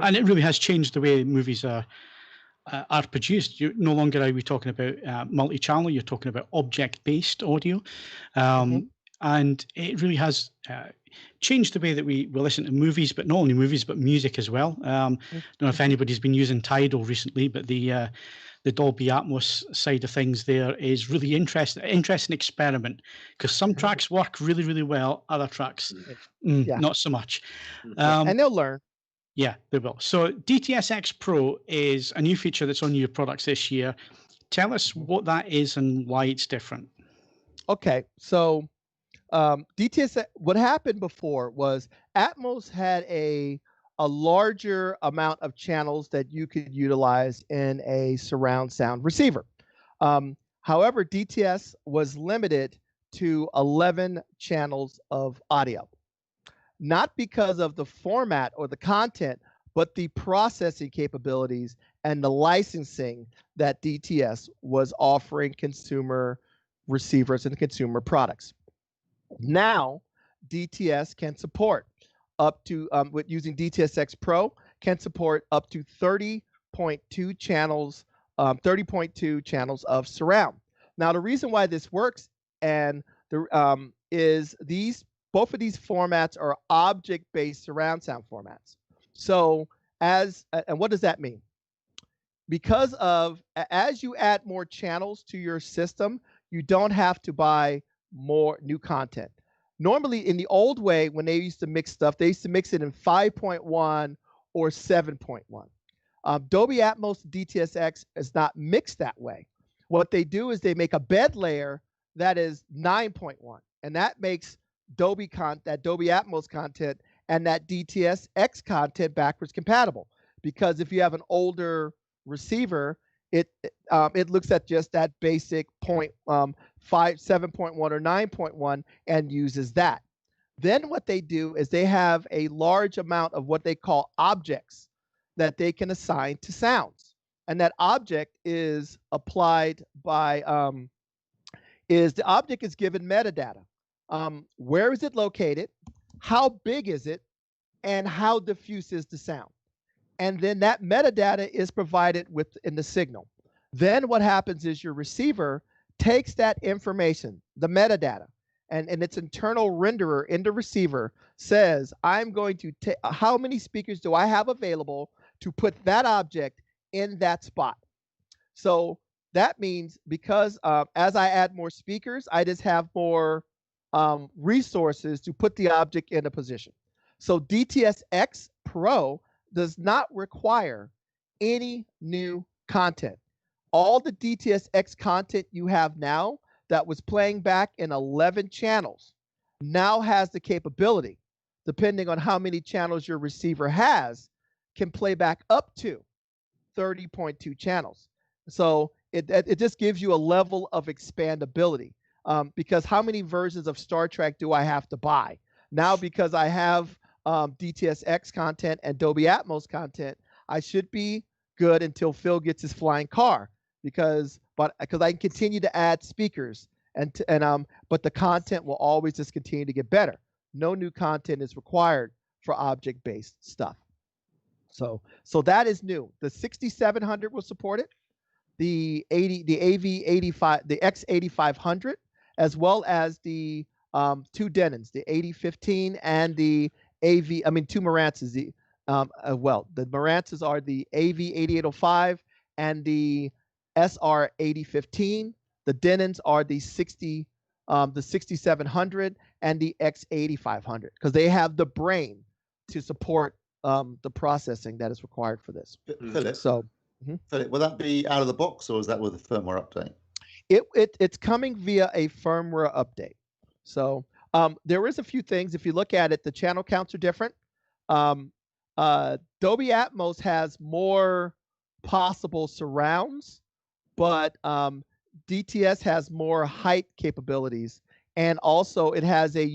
And it really has changed the way movies are produced. No longer are we talking about multi-channel, you're talking about object-based audio. And it really has changed the way that we listen to movies, but not only movies, but music as well. I don't know if anybody's been using Tidal recently, but the Dolby Atmos side of things there is really interesting experiment, because some tracks work really, really well, other tracks not so much. And they'll learn. Yeah, they will. So DTS-X Pro is a new feature that's on your products this year. Tell us what that is and why it's different. Okay, so DTS, what happened before was Atmos had a larger amount of channels that you could utilize in a surround sound receiver. However, DTS was limited to 11 channels of audio. Not because of the format or the content, but the processing capabilities and the licensing that DTS was offering consumer receivers and consumer products. Now, DTS can support up to, with using DTS-X Pro, can support up to 30.2 channels, 30.2 channels of surround. Now, the reason why this works and is both of these formats are object-based surround sound formats. So and what does that mean? Because as you add more channels to your system, you don't have to buy more new content. Normally, in the old way, when they used to mix stuff, they used to mix it in 5.1 or 7.1. Dolby Atmos DTS-X is not mixed that way. What they do is they make a bed layer that is 9.1, and that makes Dolby Atmos content and that DTS-X content backwards compatible. Because if you have an older receiver, it looks at just that basic 7.1 or 9.1 and uses that. Then what they do is they have a large amount of what they call objects that they can assign to sounds. And that object is applied by, the object is given metadata. Where is it located? How big is it? And how diffuse is the sound? And then that metadata is provided in the signal. Then what happens is your receiver takes that information, the metadata, and its internal renderer in the receiver says, I'm going to take, how many speakers do I have available to put that object in that spot? So that means because as I add more speakers, I just have more resources to put the object in a position. So DTS-X Pro does not require any new content. All the DTS-X content you have now that was playing back in 11 channels now has the capability, depending on how many channels your receiver has, can play back up to 30.2 channels. So it just gives you a level of expandability. Because how many versions of Star Trek do I have to buy? Now, because I have DTS-X content and Dolby Atmos content, I should be good until Phil gets his flying car, because I can continue to add speakers but the content will always just continue to get better. No new content is required for object-based stuff. So that is new. The 6700 will support it. The AV85, the X8500, as well as the two Denons, the 8015 and the two Marantzes. The Marantzes are the AV8805 and the SR8015. The Denons are the 6700 and the X8500, because they have the brain to support the processing that is required for this. Philip, Philip, will that be out of the box, or is that with a firmware update? It's coming via a firmware update. So there is a few things. If you look at it, the channel counts are different. Dolby Atmos has more possible surrounds, but DTS has more height capabilities, and also it has a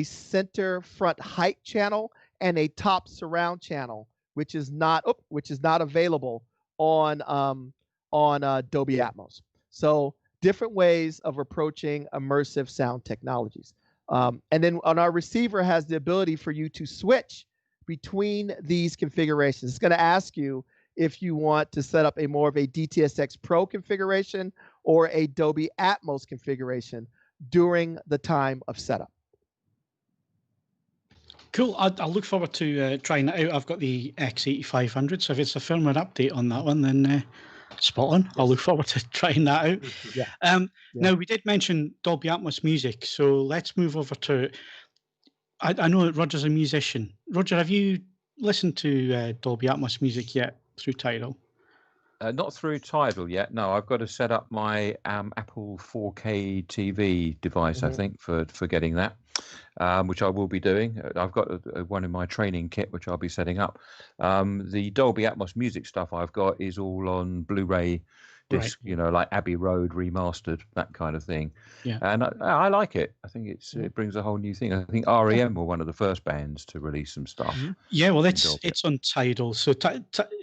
center front height channel and a top surround channel, which is not available on Dolby Atmos. So different ways of approaching immersive sound technologies. And then on our receiver has the ability for you to switch between these configurations. It's going to ask you if you want to set up more of a DTS-X Pro configuration or a Dolby Atmos configuration during the time of setup. Cool. I'll look forward to trying that out. I've got the X8500, so if it's a firmware update on that one, then spot on. I'll look forward to trying that out. Yeah. Now, we did mention Dolby Atmos music, so let's move over to. I know that Roger's a musician. Roger, have you listened to Dolby Atmos music yet through Tidal? Not through Tidal yet. No, I've got to set up my Apple 4K TV device, I think, for getting that, which I will be doing. I've got one in my training kit, which I'll be setting up. The Dolby Atmos music stuff I've got is all on Blu-ray disc, right. Like Abbey Road remastered, that kind of thing. Yeah. And I like it. I think it brings a whole new thing. I think REM were one of the first bands to release some stuff. Yeah, well, it's on Tidal. So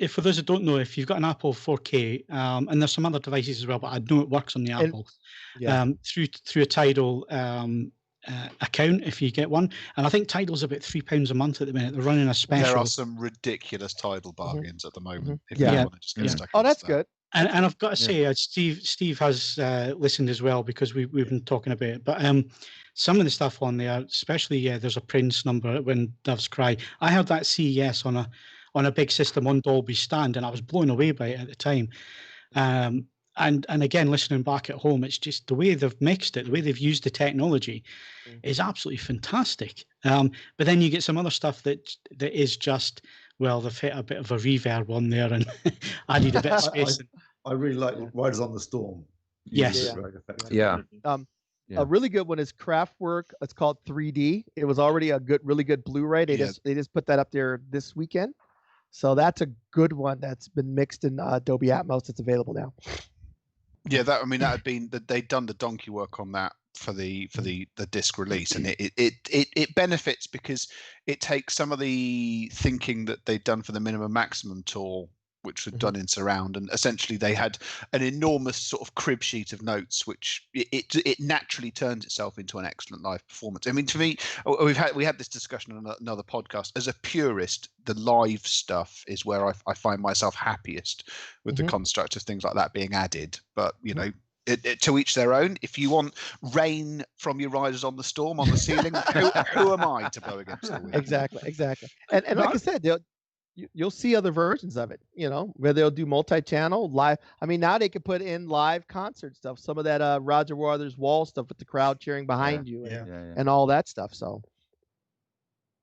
if for those that don't know, if you've got an Apple 4K, and there's some other devices as well, but I know it works on the Apple, through a Tidal account if you get one. And I think Tidal's about £3 a month at the minute. They're running a special. There are some ridiculous Tidal bargains at the moment. If you want to just get stuck that's stuff. good. And I've got to say, Steve has listened as well, because we've been talking about it. But some of the stuff on there, especially there's a Prince number, When Doves Cry. I heard that CES on a big system on Dolby Stand, and I was blown away by it at the time. And again, listening back at home, it's just the way they've mixed it, the way they've used the technology is absolutely fantastic. But then you get some other stuff that is just, well, they've hit a bit of a reverb on there and added a bit of space. I really like Riders on the Storm. Yes. Yeah. A really good one is Kraftwerk. It's called 3D. It was already a really good Blu-ray. They just put that up there this weekend. So that's a good one that's been mixed in Dolby Atmos. It's available now. Yeah, that had been that they'd done the donkey work on that for the disc release, and it benefits because it takes some of the thinking that they'd done for the minimum maximum tool, which was done in surround, and essentially they had an enormous sort of crib sheet of notes, which it naturally turns itself into an excellent live performance. I mean, to me, we had this discussion on another podcast. As a purist, the live stuff is where I find myself happiest with the construct of things like that being added. But you know, to each their own. If you want rain from your Riders on the Storm on the ceiling, who am I to blow against the wind? Exactly. And like I said, you'll see other versions of it, you know, where they'll do multi-channel live. I mean, now they can put in live concert stuff, some of that Roger Waters wall stuff with the crowd cheering behind you and all that stuff. So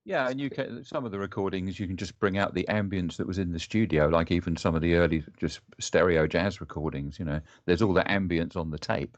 yeah, and you can, some of the recordings you can just bring out the ambience that was in the studio, like even some of the early just stereo jazz recordings, you know, there's all the ambience on the tape,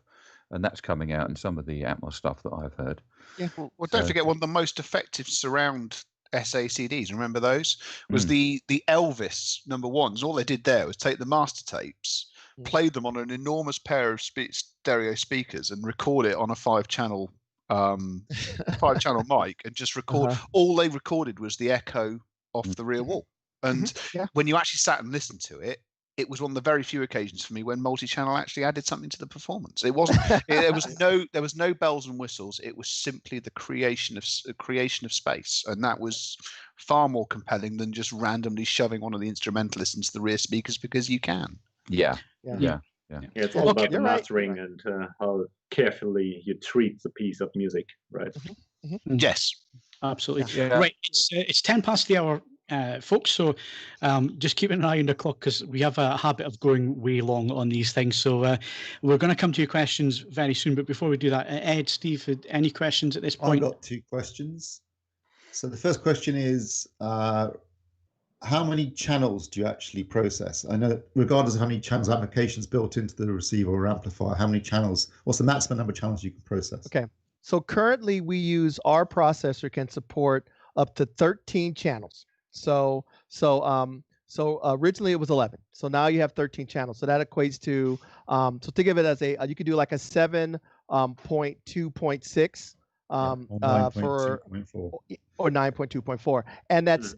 and that's coming out in some of the Atmos stuff that I've heard. Yeah. Well, don't forget, one of the most effective surround SACDs, remember those, was the Elvis #1s. All they did there was take the master tapes, play them on an enormous pair of stereo speakers, and record it on a 5-channel mic, and just record. All they recorded was the echo off the rear wall. And when you actually sat and listened to it, it was one of the very few occasions for me when multi-channel actually added something to the performance. It wasn't. There was no bells and whistles. It was simply the creation of space, and that was far more compelling than just randomly shoving one of the instrumentalists into the rear speakers because you can. Yeah, it's all about the mastering and how carefully you treat the piece of music, right? Yes, absolutely. Right, it's 10 past the hour. Folks, so just keep an eye on the clock, because we have a habit of going way long on these things. So we're going to come to your questions very soon. But before we do that, Ed, Steve, any questions at this point? I've got 2 questions. So the first question is, how many channels do you actually process? I know, regardless of how many channels applications built into the receiver or amplifier, how many channels, what's the maximum number of channels you can process? Okay, so currently we use, our processor can support up to 13 channels. So originally it was 11. So now you have 13 channels. So that equates to, so think of it as you could do like a 7.2.6 for 9.2.4, and that's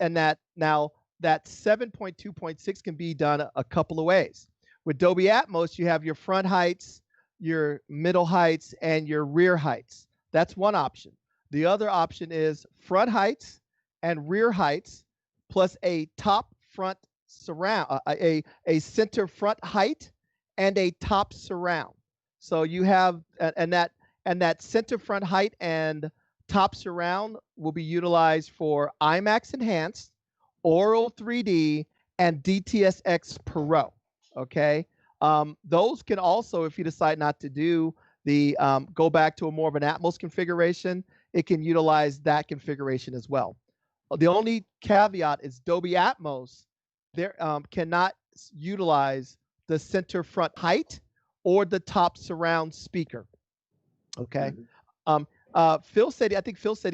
now that 7.2.6 can be done a couple of ways. With Dolby Atmos, you have your front heights, your middle heights, and your rear heights. That's one option. The other option is front heights and rear heights, plus a top front surround, a center front height and a top surround. So you have, and that center front height and top surround will be utilized for IMAX Enhanced, Aural 3D, and DTS-X Pro. Okay, those can also, if you decide not to do the go back to a more of an Atmos configuration, it can utilize that configuration as well. The only caveat is Dolby Atmos there cannot utilize the center front height or the top surround speaker. Okay. Phil said he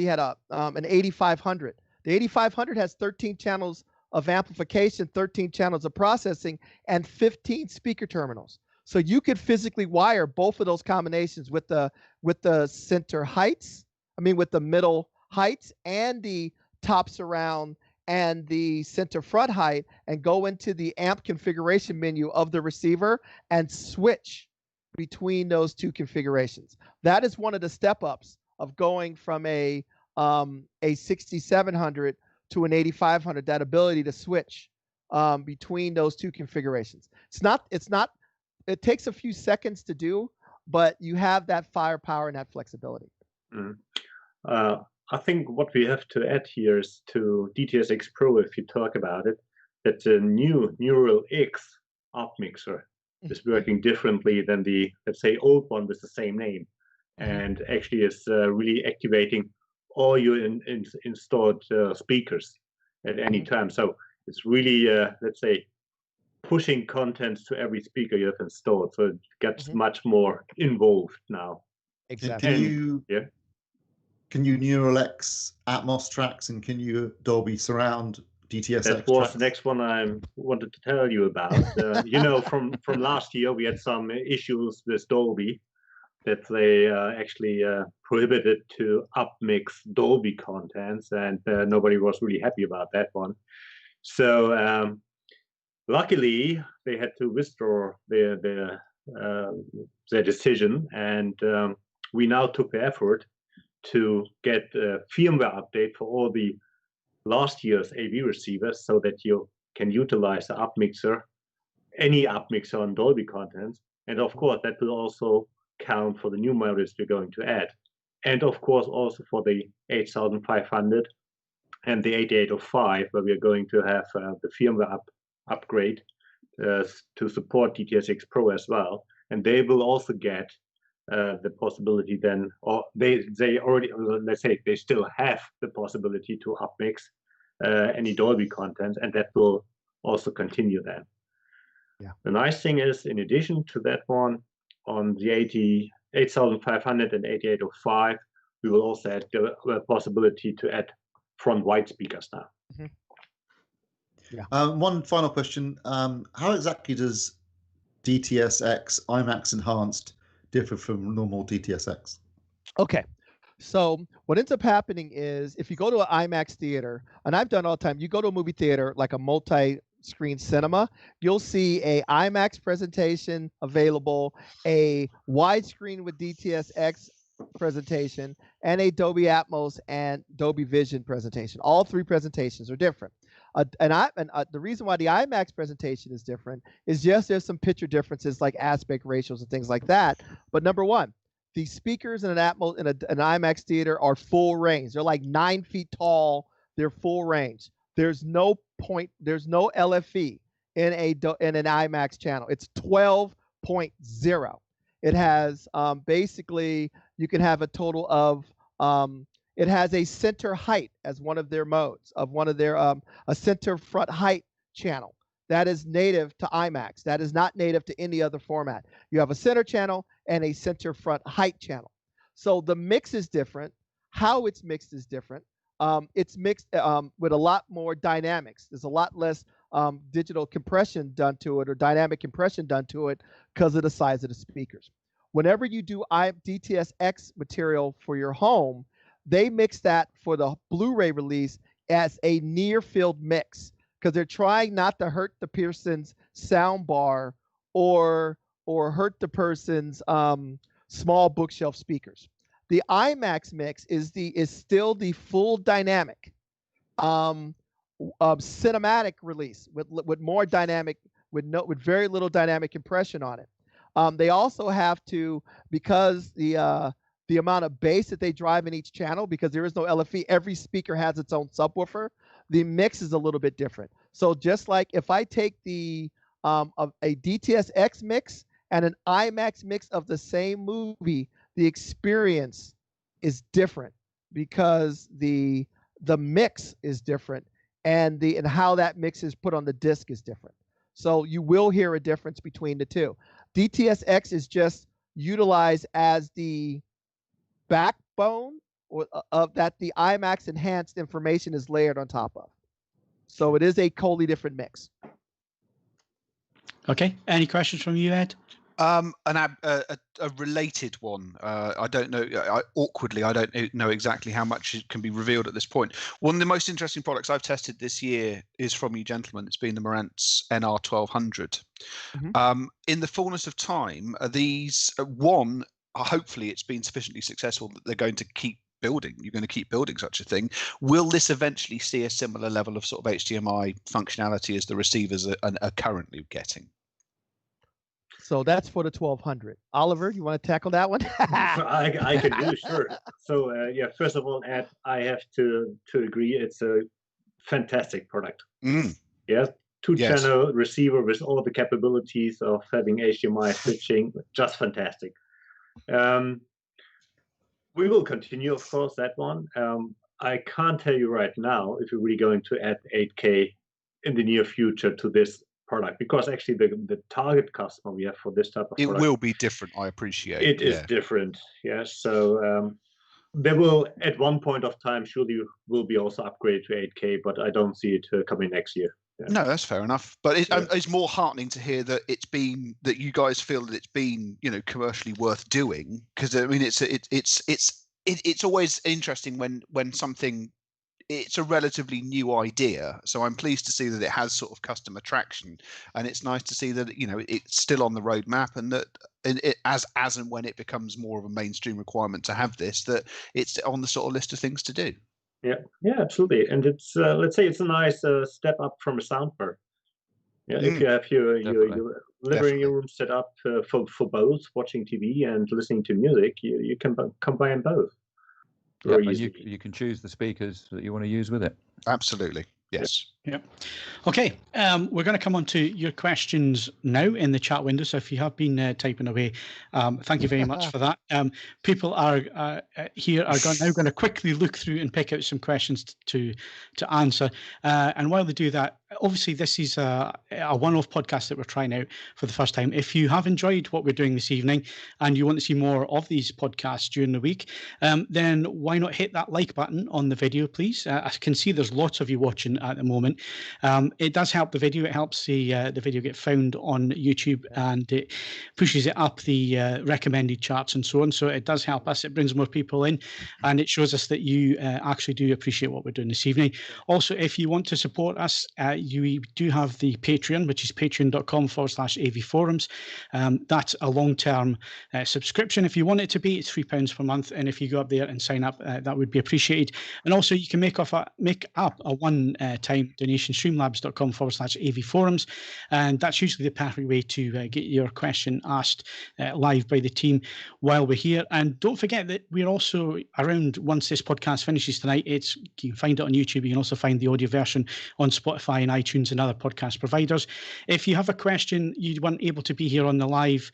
had an 8500. The 8500 has 13 channels of amplification, 13 channels of processing, and 15 speaker terminals. So you could physically wire both of those combinations with the center heights, with the middle heights and the top surround and the center front height, and go into the amp configuration menu of the receiver and switch between those two configurations. That is one of the step ups of going from a 6700 to an 8500, that ability to switch between those two configurations. It takes a few seconds to do, but you have that firepower and that flexibility. I think what we have to add here is to DTS X Pro, if you talk about it, that the new Neural X up mixer is working differently than the, let's say, old one with the same name, and actually is really activating all your installed speakers at any time. So it's really, let's say, pushing contents to every speaker you have installed. So it gets much more involved now. Exactly. Can you Neural X Atmos tracks, and can you Dolby Surround DTS X That was tracks? the next one I wanted to tell you about. You know, from last year, we had some issues with Dolby that they actually prohibited to upmix Dolby contents, and nobody was really happy about that one. So luckily, they had to withdraw their decision, and we now took the effort to get a firmware update for all the last year's AV receivers, so that you can utilize the upmixer, any upmixer on Dolby contents. And of course, that will also count for the new models we're going to add. And of course, also for the 8500 and the 8805, where we're going to have the firmware upgrade to support DTS X Pro as well. And they will also get the possibility then, or they already, let's say, they still have the possibility to upmix any Dolby content, and that will also continue then. Yeah. The nice thing is, in addition to that one, on the 8500 and 8805, we will also add the possibility to add front wide speakers now. One final question. How exactly does DTS X IMAX Enhanced differ from normal DTS X? Okay. So what ends up happening is, if you go to an IMAX theater, and I've done all the time, you go to a movie theater like a multi-screen cinema, you'll see a IMAX presentation available, a widescreen with DTS X presentation, and a Dolby Atmos and Dolby Vision presentation. All three presentations are different. The reason why the IMAX presentation is different is, yes, there's some picture differences like aspect ratios and things like that. But number one, the speakers in an Atmos in an IMAX theater are full range. They're like 9 feet tall. They're full range. There's no LFE in an IMAX channel. It's 12.0. It has basically, you can have a total of it has a center height as one of their modes of one of their a center front height channel. That is native to IMAX. That is not native to any other format. You have a center channel and a center front height channel. So the mix is different. How it's mixed is different. It's mixed with a lot more dynamics. There's a lot less digital compression done to it, or dynamic compression done to it, because of the size of the speakers. Whenever you do DTS X material for your home, they mix that for the Blu-ray release as a near field mix, because they're trying not to hurt the person's sound bar or hurt the person's small bookshelf speakers. The IMAX mix is still the full dynamic cinematic release with more dynamic, with very little dynamic compression on it. They also have to, because the amount of bass that they drive in each channel, because there is no LFE, every speaker has its own subwoofer. The mix is a little bit different. So just like if I take a DTS X mix and an IMAX mix of the same movie, the experience is different, because the mix is different, and how that mix is put on the disc is different. So you will hear a difference between the two. DTS X is just utilized as the backbone of that the IMAX enhanced information is layered on top of. So it is a totally different mix. Okay. Any questions from you, Ed? A related one. I don't know. Awkwardly, I don't know exactly how much can be revealed at this point. One of the most interesting products I've tested this year is from you gentlemen. It's been the Marantz NR1200. In the fullness of time, these hopefully it's been sufficiently successful that they're going to keep building. You're going to keep building such a thing. Will this eventually see a similar level of sort of HDMI functionality as the receivers are currently getting? So that's for the 1200. Oliver, you want to tackle that one? I can do, sure. So yeah, first of all, Ed, I have to agree. It's a fantastic product. Yes, two-channel receiver with all the capabilities of having HDMI switching, just fantastic. We will continue, of course, that one. I can't tell you right now if we're really going to add 8K in the near future to this product, because actually the target customer we have for this type of product, it will be different. I appreciate it is different. Yes, so there will at one point of time surely will be also upgraded to 8K, but I don't see it coming next year. Yeah. No, that's fair enough. But it's more heartening to hear that that you guys feel that it's been, you know, commercially worth doing, because I mean it's always interesting when something, it's a relatively new idea. So I'm pleased to see that it has sort of customer traction, and it's nice to see that, you know, it's still on the roadmap, and that as and when it becomes more of a mainstream requirement to have this, that it's on the sort of list of things to do. Yeah, absolutely. And it's let's say it's a nice step up from a soundbar. Yeah, if you have your living room set up for both watching TV and listening to music, you can combine both. Yeah, and you can choose the speakers that you want to use with it. Absolutely. Yes. Yeah. Okay. We're going to come on to your questions now in the chat window. So if you have been typing away, thank you very much for that. People are here are now going to quickly look through and pick out some questions to answer. And while they do that, obviously this is a one-off podcast that we're trying out for the first time. If you have enjoyed what we're doing this evening and you want to see more of these podcasts during the week, then why not hit that like button on the video, please? I can see there's lots of you watching at the moment. It does help the video. It helps the video get found on YouTube, and it pushes it up the recommended charts and so on. So it does help us. It brings more people in, and it shows us that you actually do appreciate what we're doing this evening. Also, if you want to support us, you do have the Patreon, which is patreon.com/AV Forums. That's a long-term subscription. If you want it to be, it's £3 per month. And if you go up there and sign up, that would be appreciated. And also, you can make up a one-time donation, streamlabs.com/AV Forums. And that's usually the perfect way to get your question asked live by the team while we're here. And don't forget that we're also around once this podcast finishes tonight. You can find it on YouTube. You can also find the audio version on Spotify and iTunes and other podcast providers. If you have a question you weren't able to be here on the live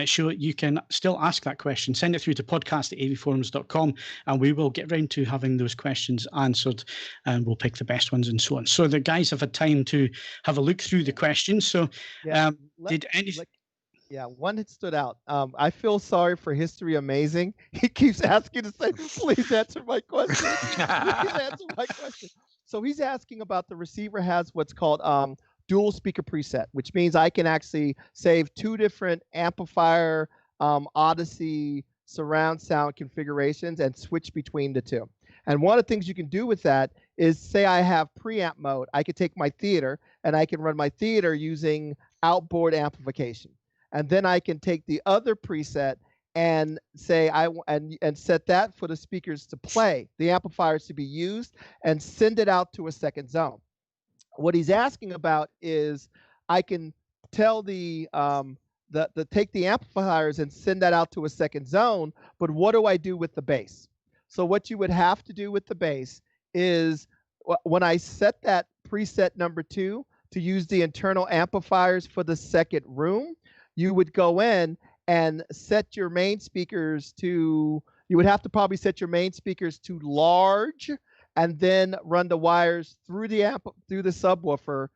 show, you can still ask that question. Send it through to podcast@avforums.com, and we will get round to having those questions answered, and we'll pick the best ones and so on. So the guys have had time to have a look through the questions. So one that stood out. I feel sorry for History Amazing. He keeps asking to say, please answer my question. Please answer my question. So he's asking about the receiver has what's called dual speaker preset, which means I can actually save two different amplifier Odyssey surround sound configurations and switch between the two. And one of the things you can do with that is, say I have preamp mode, I could take my theater and I can run my theater using outboard amplification. And then I can take the other preset and say and set that for the speakers to play, the amplifiers to be used, and send it out to a second zone. What he's asking about is I can tell take the amplifiers and send that out to a second zone, but what do I do with the bass? So what you would have to do with the bass is when I set that preset number 2 to use the internal amplifiers for the second room, you would go in and set your main speakers to, you would have to probably set your main speakers to large, and then run the wires through the subwoofer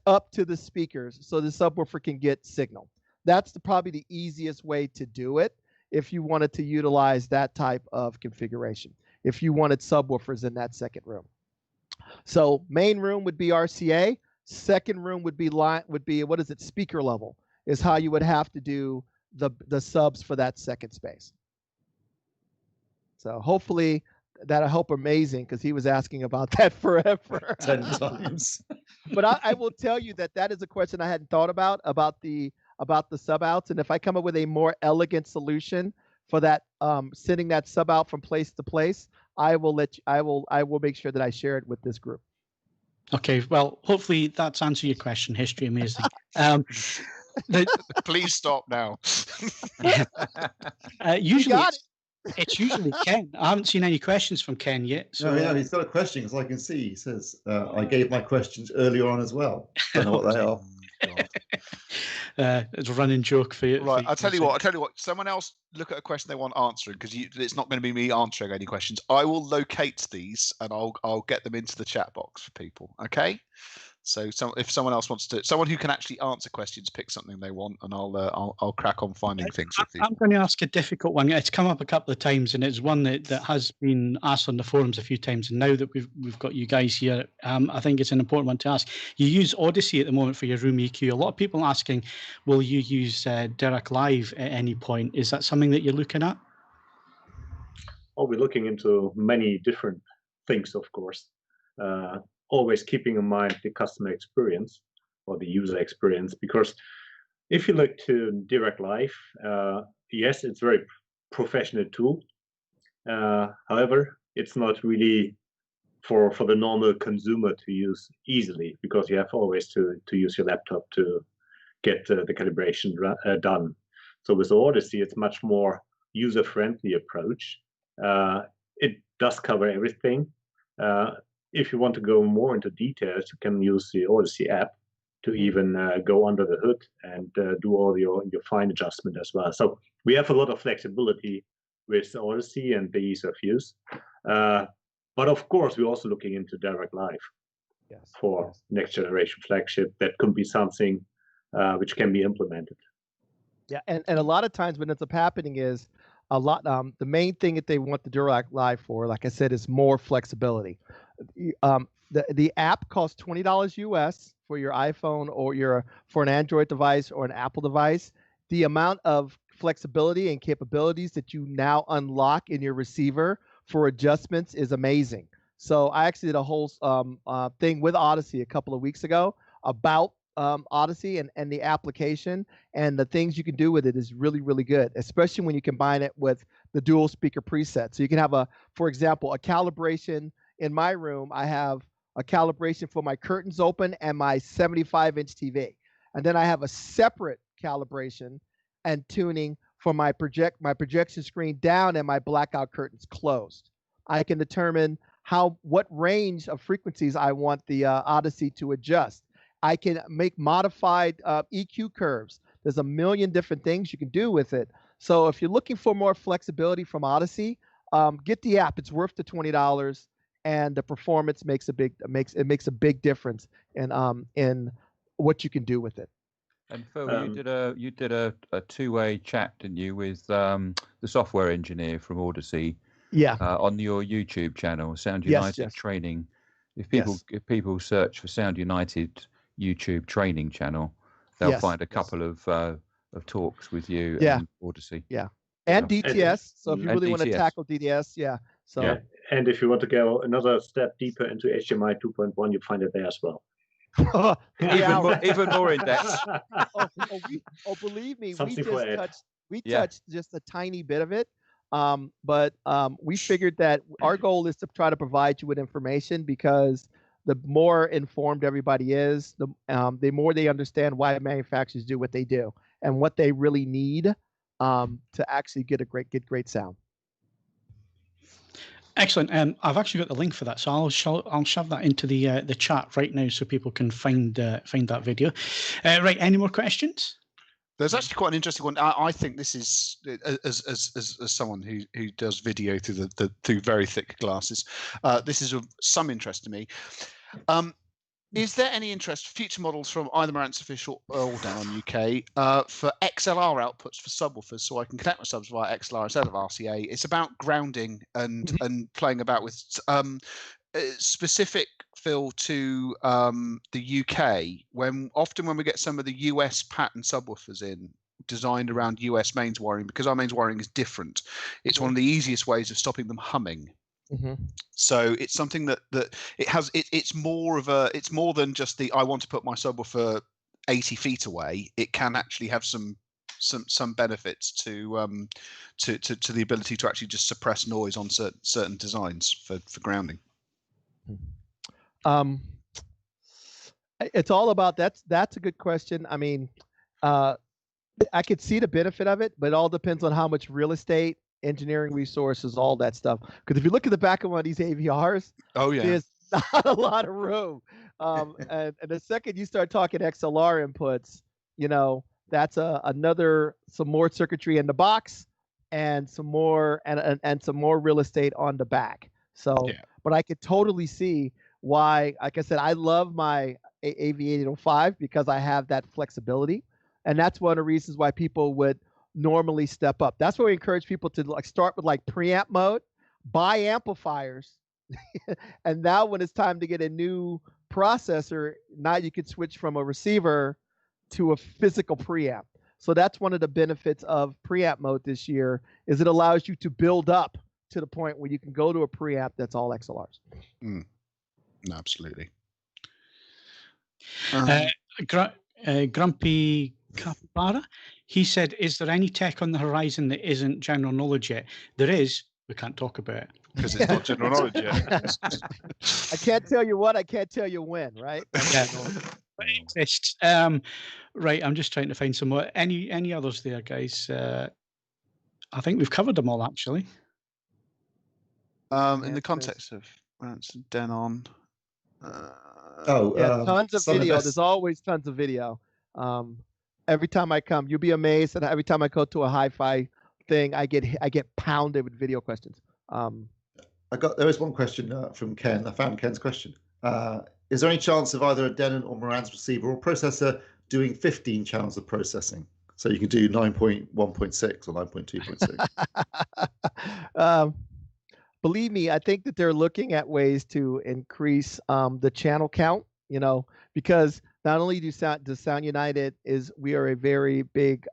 up to the speakers so the subwoofer can get signal. That's probably the easiest way to do it if you wanted to utilize that type of configuration, if you wanted subwoofers in that second room. So main room would be RCA, second room would be what is it, speaker level, is how you would have to do the subs for that second space. So hopefully that'll help Amazing, because he was asking about that forever. 10 times. But I will tell you that is a question I hadn't thought about the sub outs. And if I come up with a more elegant solution for that, sending that sub out from place to place, I will make sure that I share it with this group. Okay, well, hopefully that's answered your question. History amazing. Please stop now. Usually it's usually Ken. I haven't seen any questions from Ken yet. So no, he's got a question, as I can see. He says, I gave my questions earlier on as well. Don't know what they are. It's a running joke for you. Right, I'll tell you what. Someone else look at a question they want answering, because it's not going to be me answering any questions. I will locate these and I'll get them into the chat box for people. Okay. So if someone else wants to, someone who can actually answer questions, pick something they want, and I'll crack on finding things for people. I'm going to ask a difficult one. It's come up a couple of times, and it's one that has been asked on the forums a few times. And now that we've got you guys here, I think it's an important one to ask. You use Odyssey at the moment for your room EQ. A lot of people asking, will you use Direct Live at any point? Is that something that you're looking at? I'll be looking into many different things, of course. Always keeping in mind the customer experience or the user experience, because if you look to Direct Live, yes, it's a very professional tool. However, it's not really for the normal consumer to use easily, because you have always to use your laptop to get the calibration done. So with Odyssey, it's much more user-friendly approach. It does cover everything. If you want to go more into details, you can use the Odyssey app to even go under the hood and do all your fine adjustment as well. So we have a lot of flexibility with Odyssey and the ease of use. But of course, we're also looking into Direct Live for next generation flagship. That could be something which can be implemented. Yeah, and a lot of times what ends up happening is the main thing that they want the Direct Live for, like I said, is more flexibility. The app costs $20 US for your iPhone or for an Android device or an Apple device. The amount of flexibility and capabilities that you now unlock in your receiver for adjustments is amazing. So I actually did a whole thing with Odyssey a couple of weeks ago about Odyssey and the application, and the things you can do with it is really, really good, especially when you combine it with the dual speaker preset. So you can have for example, a calibration. In my room, I have a calibration for my curtains open and my 75-inch TV. And then I have a separate calibration and tuning for my projection screen down and my blackout curtains closed. I can determine what range of frequencies I want the Odyssey to adjust. I can make modified EQ curves. There's a million different things you can do with it. So if you're looking for more flexibility from Odyssey, get the app. It's worth the $20. And the performance makes a big difference in what you can do with it. And Phil, you did a two-way chat, didn't you, with the software engineer from Odyssey? Yeah. On your YouTube channel, Sound United Training. If people search for Sound United YouTube training channel, they'll find a couple of talks with you and Odyssey. Yeah. And DTS. So if you really want to tackle DTS, So and if you want to go another step deeper into HDMI 2.1, you find it there as well. even more in depth. Believe me, we touched just a tiny bit of it. But we figured that our goal is to try to provide you with information, because the more informed everybody is, the more they understand why manufacturers do what they do and what they really need to actually get great sound. Excellent. I've actually got the link for that, so I'll shove that into the chat right now so people can find that video. Right. Any more questions? There's actually quite an interesting one. I think this is, as someone who does video through very thick glasses, this is of some interest to me. Is there any interest, future models from either Marantz Official or Denon UK, for XLR outputs for subwoofers, so I can connect my subs via XLR instead of RCA? It's about grounding and playing about with specific, Phil, to the UK. Often when we get some of the US pattern subwoofers in, designed around US mains wiring, because our mains wiring is different, it's one of the easiest ways of stopping them humming. So it's something that it's more than just the I want to put my subwoofer 80 feet away. It can actually have some some benefits to the ability to actually just suppress noise on certain designs for grounding. It's all about that's a good question. I mean, I could see the benefit of it, but it all depends on how much real estate, engineering resources, all that stuff. Because if you look at the back of one of these AVRs, there's not a lot of room. And the second you start talking XLR inputs, you know, that's some more circuitry in the box and some more and some more real estate on the back. So, but I could totally see why. Like I said, I love my AV 805 because I have that flexibility. And that's one of the reasons why people would normally step up. That's why we encourage people to like start with like preamp mode, buy amplifiers, and now when it's time to get a new processor, now you could switch from a receiver to a physical preamp. So that's one of the benefits of preamp mode this year, is it allows you to build up to the point where you can go to a preamp that's all XLRs. Absolutely. Grumpy Capybara, he said, is there any tech on the horizon that isn't general knowledge yet? There is. We can't talk about it. Because it's not general knowledge yet. I can't tell you what, I can't tell you when, right? Yeah. Right, I'm just trying to find some more. Any others there, guys? I think we've covered them all, actually. In the context of Marantz and Denon. Tons of video. There's always tons of video. Every time I come, you'll be amazed that every time I go to a hi-fi thing, I get pounded with video questions. There is one question from Ken. I found Ken's question. Is there any chance of either a Denon or Marantz receiver or processor doing 15 channels of processing? So you can do 9.1.6 or 9.2.6. Believe me, I think that they're looking at ways to increase the channel count, you know, because not only do Sound United we are a very big,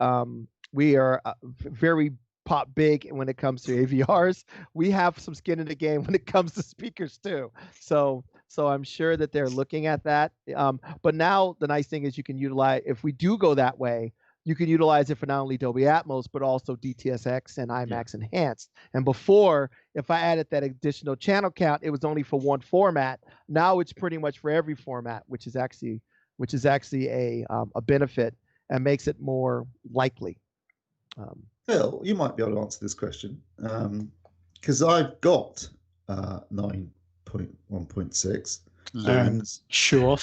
very pop big when it comes to AVRs. We have some skin in the game when it comes to speakers too. So I'm sure that they're looking at that. But now the nice thing is you can utilize, if we do go that way, you can utilize it for not only Dolby Atmos, but also DTS:X and IMAX Enhanced. And before, if I added that additional channel count, it was only for one format. Now it's pretty much for every format, which is actually a benefit and makes it more likely. Phil, you might be able to answer this question because I've got 9.1.6. And sure.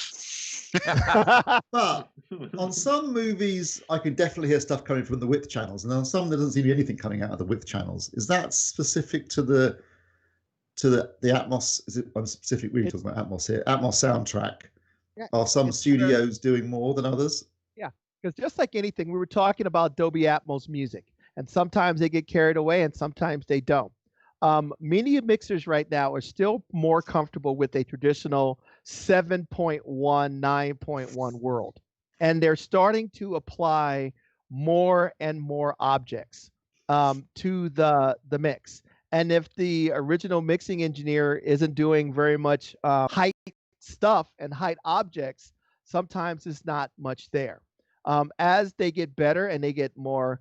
But on some movies, I can definitely hear stuff coming from the width channels, and on some there doesn't seem to be anything coming out of the width channels. Is that specific to the Atmos? Is it? I'm specific. We're talking about Atmos here. Atmos soundtrack. Yeah, are some studios doing more than others? Yeah, because just like anything, we were talking about Dolby Atmos music, and sometimes they get carried away, and sometimes they don't. Many mixers right now are still more comfortable with a traditional 7.1, 9.1 world. And they're starting to apply more and more objects to the mix. And if the original mixing engineer isn't doing very much height stuff and height objects, sometimes it's not much there. As they get better and they get more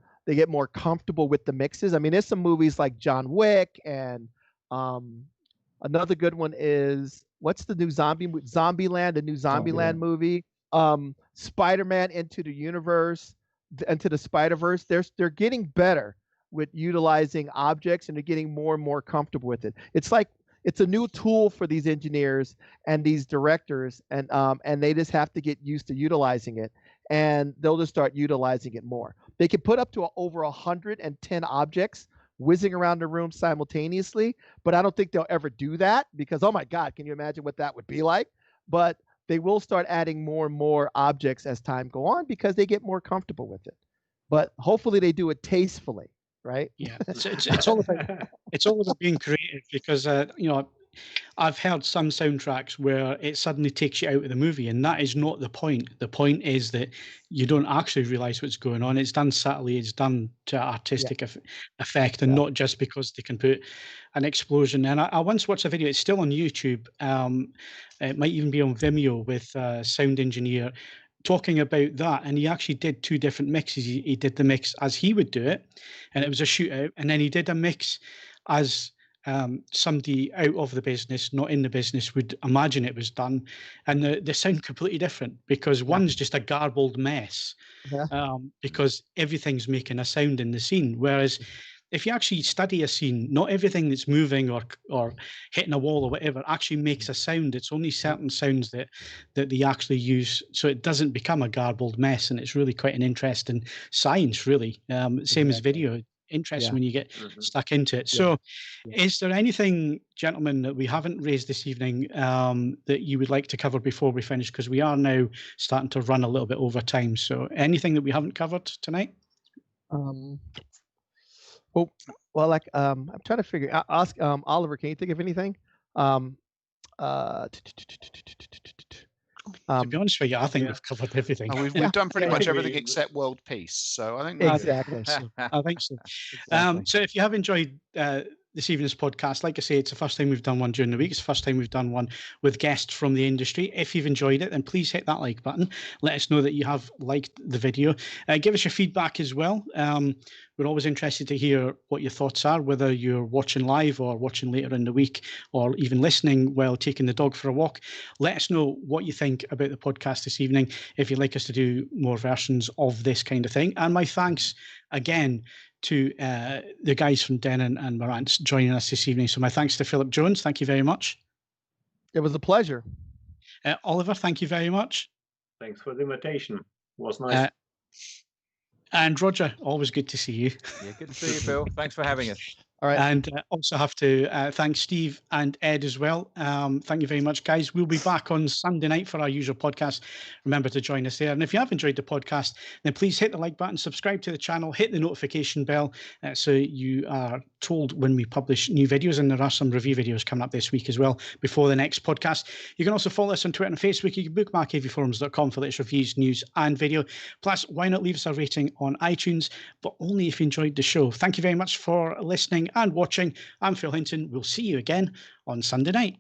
comfortable with the mixes. I mean, there's some movies like John Wick, and another good one is, what's the new Zombieland, the new Zombieland movie? Spider-Man Into the Spider-Verse. They're getting better with utilizing objects, and they're getting more and more comfortable with it. It's like it's a new tool for these engineers and these directors, and they just have to get used to utilizing it, and they'll just start utilizing it more. They can put up to over 110 objects whizzing around the room simultaneously, but I don't think they'll ever do that because, oh my God, can you imagine what that would be like? But they will start adding more and more objects as time go on because they get more comfortable with it. But hopefully they do it tastefully, right? Yeah, it's all about being creative because you know, I've heard some soundtracks where it suddenly takes you out of the movie, and that is not the point. The point is that you don't actually realize what's going on. It's done subtly, it's done to artistic effect, and not just because they can put an explosion. And I once watched a video, it's still on YouTube. It might even be on Vimeo, with a sound engineer talking about that, and he actually did two different mixes. He did the mix as he would do it, and it was a shootout, and then he did a mix as somebody out of the business, not in the business, would imagine it was done, and they sound completely different, because one's just a garbled mess, because everything's making a sound in the scene, whereas if you actually study a scene, not everything that's moving or hitting a wall or whatever actually makes a sound. It's only certain sounds that they actually use, so it doesn't become a garbled mess, and it's really quite an interesting science, really. Same as video. Interesting when you get stuck into it. So is there anything, gentlemen, that we haven't raised this evening that you would like to cover before we finish? Because we are now starting to run a little bit over time. So anything that we haven't covered tonight? Well, like I'm trying to figure. Ask Oliver. Can you think of anything? To be honest with you, I think we've covered everything. We've done pretty much everything except world peace. So I think exactly. I think so. So if you have enjoyed this evening's podcast, like I say, it's the first time we've done one during the week. It's the first time we've done one with guests from the industry. If you've enjoyed it, then please hit that like button. Let us know that you have liked the video. Give us your feedback as well. We're always interested to hear what your thoughts are, whether you're watching live or watching later in the week, or even listening while taking the dog for a walk. Let us know what you think about the podcast this evening, if you'd like us to do more versions of this kind of thing. And my thanks again to the guys from Denon and Marantz joining us this evening. So my thanks to Philip Jones. Thank you very much. It was a pleasure. Oliver, thank you very much. Thanks for the invitation. It was nice. And Roger, always good to see you. Yeah, good to see you, Phil. Thanks for having us. All right. And also have to thank Steve and Ed as well. Thank you very much, guys. We'll be back on Sunday night for our usual podcast. Remember to join us there. And if you have enjoyed the podcast, then please hit the like button, subscribe to the channel, hit the notification bell so you are told when we publish new videos. And there are some review videos coming up this week as well before the next podcast. You can also follow us on Twitter and Facebook. You can bookmark avforums.com for latest reviews, news, and video. Plus, why not leave us a rating on iTunes, but only if you enjoyed the show. Thank you very much for listening and watching. I'm Phil Hinton. We'll see you again on Sunday night.